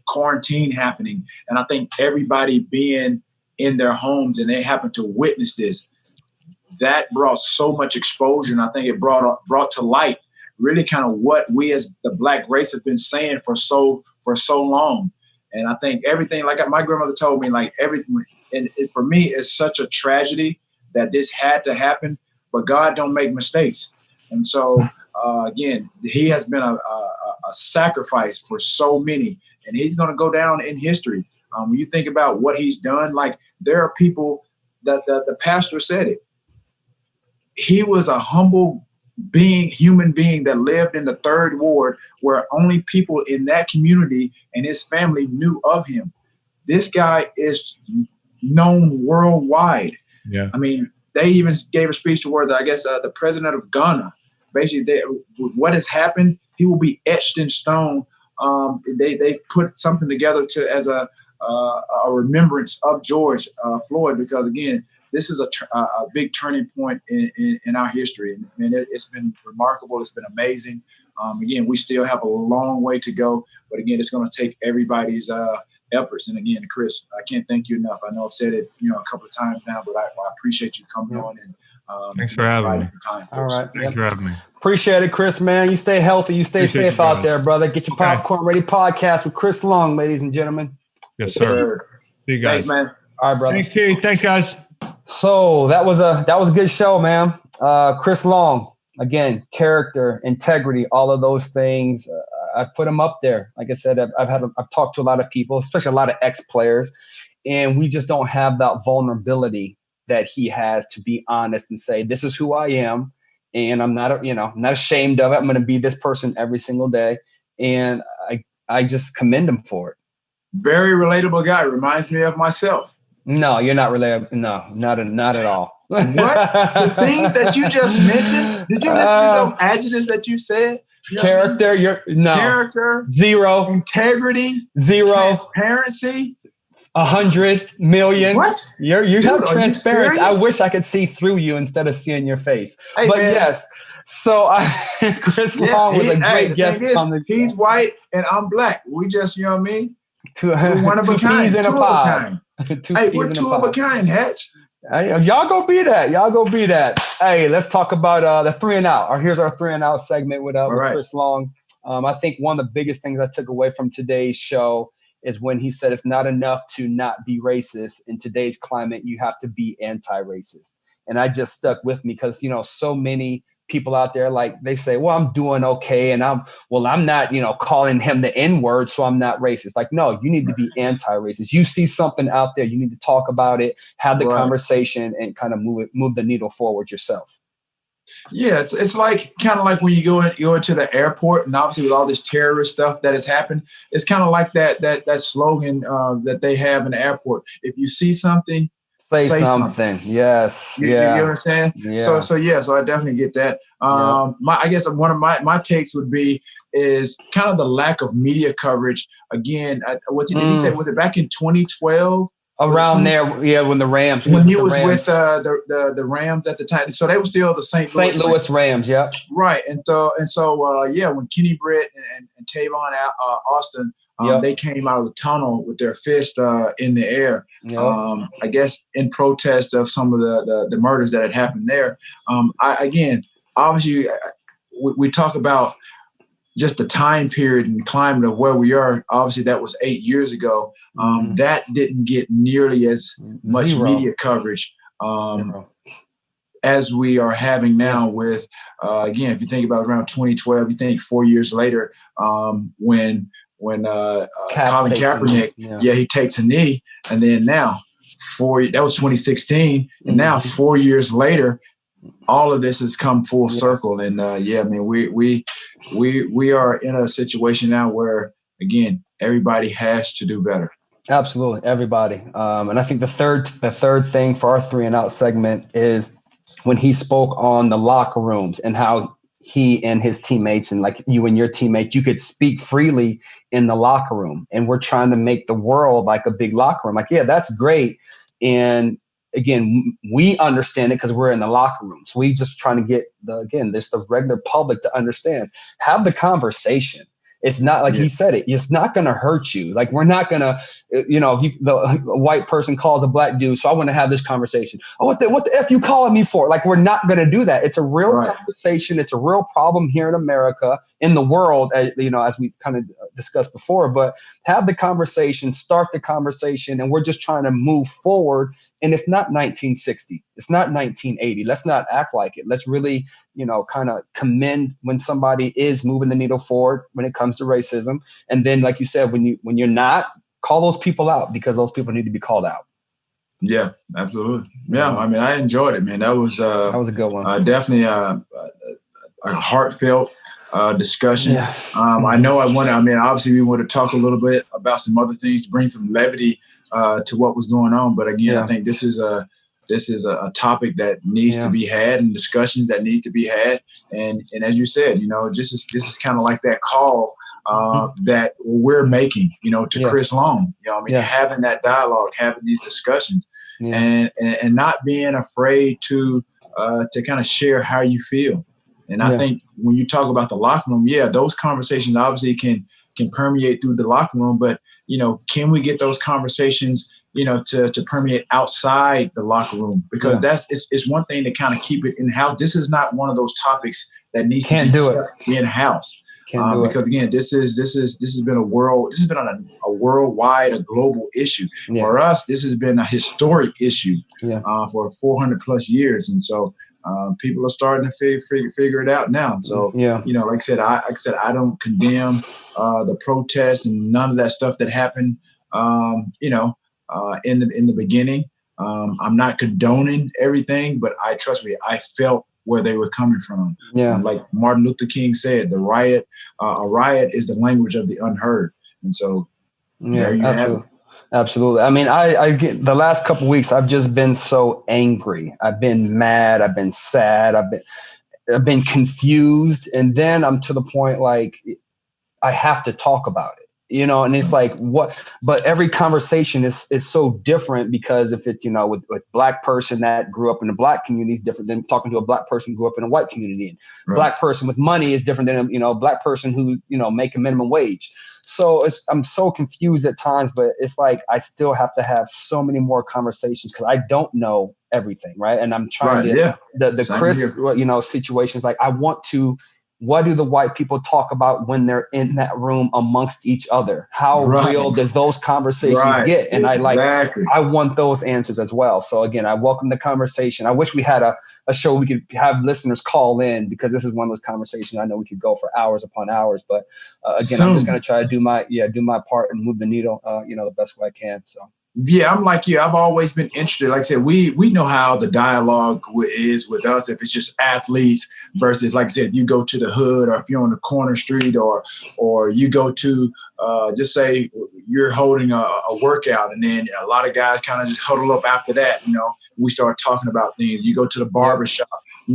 quarantine happening, and I think everybody being in their homes and they happen to witness this, that brought so much exposure. And I think it brought to light really kind of what we as the Black race have been saying for so long. And I think everything, like my grandmother told me, like everything, and for me, it's such a tragedy that this had to happen, but God don't make mistakes. And so, again, he has been a sacrifice for so many, and he's going to go down in history. When you think about what he's done, like there are people that the pastor said it. He was a humble human being that lived in the 3rd Ward where only people in that community and his family knew of him. This guy is known worldwide. Yeah. I mean, they even gave a speech to where the president of Ghana, basically what has happened, he will be etched in stone. They put something together as a remembrance of George Floyd, because again, this is a big turning point in our history, and it's been remarkable. It's been amazing. Again, we still have a long way to go, but again, it's going to take everybody's efforts. And again, Chris, I can't thank you enough. I know I've said it, a couple of times now, but I appreciate you coming on and thanks for having me. All right, thanks for having me. Appreciate it, Chris. Man, you stay healthy. You stay safe out there, brother. Get your Popcorn Ready podcast with Chris Long, ladies and gentlemen. Yes, sir. See you guys. Thanks, man. All right, brother. Thanks, T. Thanks, guys. So that was a good show, man. Chris Long, again, character, integrity, all of those things. I put him up there. Like I said, I've talked to a lot of people, especially a lot of ex-players, and we just don't have that vulnerability that he has to be honest and say, this is who I am, and I'm not ashamed of it. I'm going to be this person every single day, and I just commend him for it. Very relatable guy. Reminds me of myself. No, you're not relatable. No, not at all. What? The things that you just mentioned? Did you listen to those adjectives that you said? Character, character, 0. Integrity, 0. Transparency, 100 million. What? You have transparency. I wish I could see through you instead of seeing your face. Hey, but man. Yes. So Chris Long was a great guest on the show. He's white and I'm Black. We just, you know what I mean? One of a kind. Peas in a pod. We're two of a kind, Hatch. Hey, y'all go be that. Hey, let's talk about the 3 and Out. Here's our 3 and Out segment with Chris Long. I think one of the biggest things I took away from today's show is when he said it's not enough to not be racist. In today's climate, you have to be anti-racist. And I just stuck with me because, so many people out there, like they say, well, I'm doing okay. And I'm not, calling him the N-word, so I'm not racist. Like, no, you need to be anti-racist. You see something out there, you need to talk about it, have the conversation, and kind of move the needle forward yourself. Yeah, it's like kind of like when you go into the airport, and obviously with all this terrorist stuff that has happened, it's kind of like that slogan that they have in the airport. If you see something, say something. Yes. You know what I'm saying? Yeah. So I definitely get that. I guess one of my takes would be is kind of the lack of media coverage. Again, did he say? Was it back in 2012? Around there, yeah, when the Rams. When he was with the Rams at the time. So they were still the St. Louis Rams, yeah. Right. And so when Kenny Britt and Tavon Austin, they came out of the tunnel with their fist in the air, I guess in protest of some of the murders that had happened there. Obviously, we talk about just the time period and climate of where we are. Obviously, that was 8 years ago. That didn't get nearly as much media coverage as we are having now with, again, if you think about around 2012, you think 4 years later when Colin Kaepernick, he takes a knee, and then now that was 2016, and now 4 years later, all of this has come full circle. And we are in a situation now where, again, everybody has to do better. Absolutely, everybody. And I think the third thing for our 3 and Out segment is when he spoke on the locker rooms and how he and his teammates, and like you and your teammates, you could speak freely in the locker room. And we're trying to make the world like a big locker room. Like, yeah, that's great. And again, we understand it because we're in the locker room. So we just trying to get the regular public to understand. Have the conversation. It's not like he said it. It's not going to hurt you. Like, we're not going to, if the white person calls a black dude, so I want to have this conversation. Oh, what the F you calling me for? Like, we're not going to do that. It's a real conversation. It's a real problem here in America, in the world, as we've kind of discussed before. But have the conversation, start the conversation, and we're just trying to move forward. And it's not 1960. It's not 1980. Let's not act like it. Let's really, kind of commend when somebody is moving the needle forward when it comes to racism. And then, like you said, when you're not, call those people out, because those people need to be called out. Yeah, absolutely. Yeah, I mean, I enjoyed it, man. That was a good one. Definitely a heartfelt discussion. Yeah. Obviously we want to talk a little bit about some other things to bring some levity to what was going on. But again, I think this is a topic that needs to be had, and discussions that need to be had. And as you said, this is kind of like that call that we're making, to Chris Long. Having that dialogue, having these discussions, and not being afraid to kind of share how you feel. And I think when you talk about the locker room, those conversations obviously can permeate through the locker room, but can we get those conversations to permeate outside the locker room? Because it's one thing to kind of keep it in house. This is not one of those topics that needs to be in house. Because again, this has been a worldwide, a global issue. For us. This has been a historic issue for 400 plus years, and so people are starting to figure it out now. So like I said, I don't condemn the protests and none of that stuff that happened. In the beginning, I'm not condoning everything, but trust me, I felt where they were coming from. Like Martin Luther King said, a riot is the language of the unheard. And so there you have it. Absolutely. I mean, I get the last couple of weeks, I've just been so angry. I've been mad. I've been sad. I've been confused. And then I'm to the point, like, I have to talk about it. And it's like, but every conversation is so different, because if it's, with black person that grew up in a black community is different than talking to a black person who grew up in a white community. And black person with money is different than, a black person who, make a minimum wage. So I'm so confused at times, but it's like, I still have to have so many more conversations because I don't know everything. Right. And I'm trying the Chris, situations, like, I want to, what do the white people talk about when they're in that room amongst each other? How real does those conversations get? And I want those answers as well. So again, I welcome the conversation. I wish we had a show we could have listeners call in, because this is one of those conversations I know we could go for hours upon hours. But again, I'm just going to try to do my part and move the needle, the best way I can. So. Yeah, I'm like you. I've always been interested. Like I said, we know how the dialogue is with us. If it's just athletes versus, like I said, if you go to the hood, or if you're on the corner street, or you go to just say you're holding a workout, and then a lot of guys kind of just huddle up after that. We start talking about things. You go to the barber shop.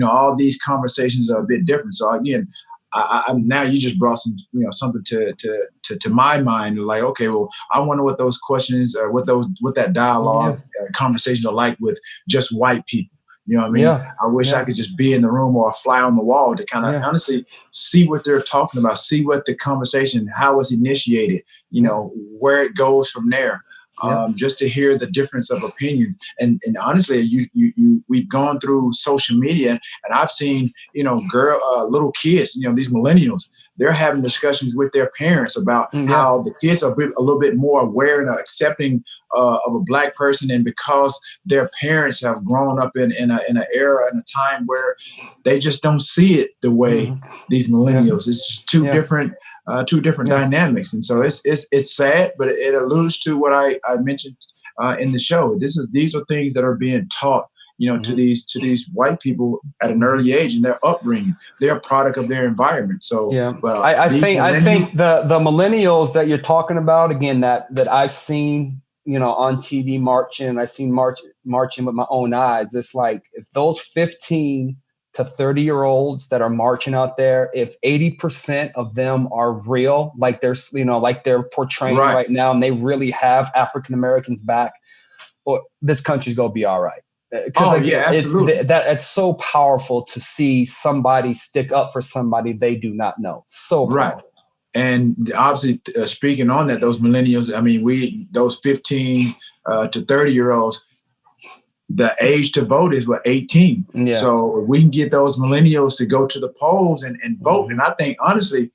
All these conversations are a bit different. So again, I'm now you just brought some, something to my mind. Like, okay, well, I wonder what those questions or what that dialogue conversations are like with just white people. You know what I mean? I wish I could just be in the room or a fly on the wall to kind of honestly see what they're talking about, see what the conversation, how it's initiated, where it goes from there. Just to hear the difference of opinions. And honestly, we've gone through social media, and I've seen, little kids, these millennials, they're having discussions with their parents about how the kids are a little bit more aware and accepting of a black person. And because their parents have grown up in an era and a time where they just don't see it the way these millennials, it's just two different dynamics. And so it's sad, but it alludes to what I mentioned in the show. These are things that are being taught, to these white people at an early age in their upbringing. They're a product of their environment. So I think the millennials that you're talking about, again, that I've seen, on TV marching, I've seen marching with my own eyes. It's like, if those 15 to 30-year-olds that are marching out there, if 80% of them are real, like they're portraying right now, and they really have African Americans back, well, this country's gonna be all right. Absolutely. It's so powerful to see somebody stick up for somebody they do not know. So powerful. Right. And obviously, speaking on that, those millennials, I mean, those 15 to 30-year-olds, the age to vote is 18. Yeah. So we can get those millennials to go to the polls and vote. Mm-hmm. And I think, honestly,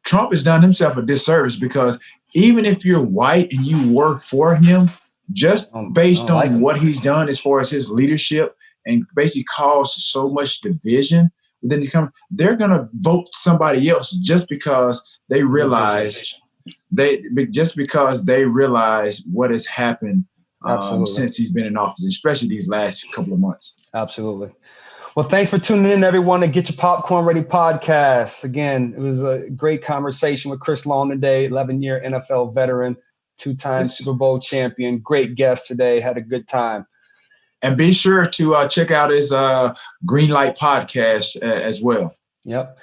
Trump has done himself a disservice, because even if you're white and you work for him, just based on what he's done as far as his leadership and basically caused so much division, then they're going to vote somebody else just because they realize what has happened since he's been in office, especially these last couple of months. Absolutely. Well, thanks for tuning in, everyone, to Get Your Popcorn Ready podcast. Again, it was a great conversation with Chris Long today, 11-year NFL veteran, 2-time Super Bowl champion. Great guest today. Had a good time. And be sure to check out his Green Light podcast as well. Yep.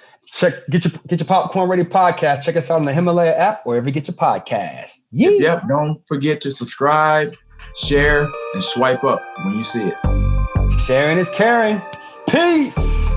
Get your Popcorn Ready podcast. Check us out on the Himalaya app, or wherever you get your podcast. Yeah. Yep. Don't forget to subscribe, share, and swipe up when you see it. Sharing is caring. Peace.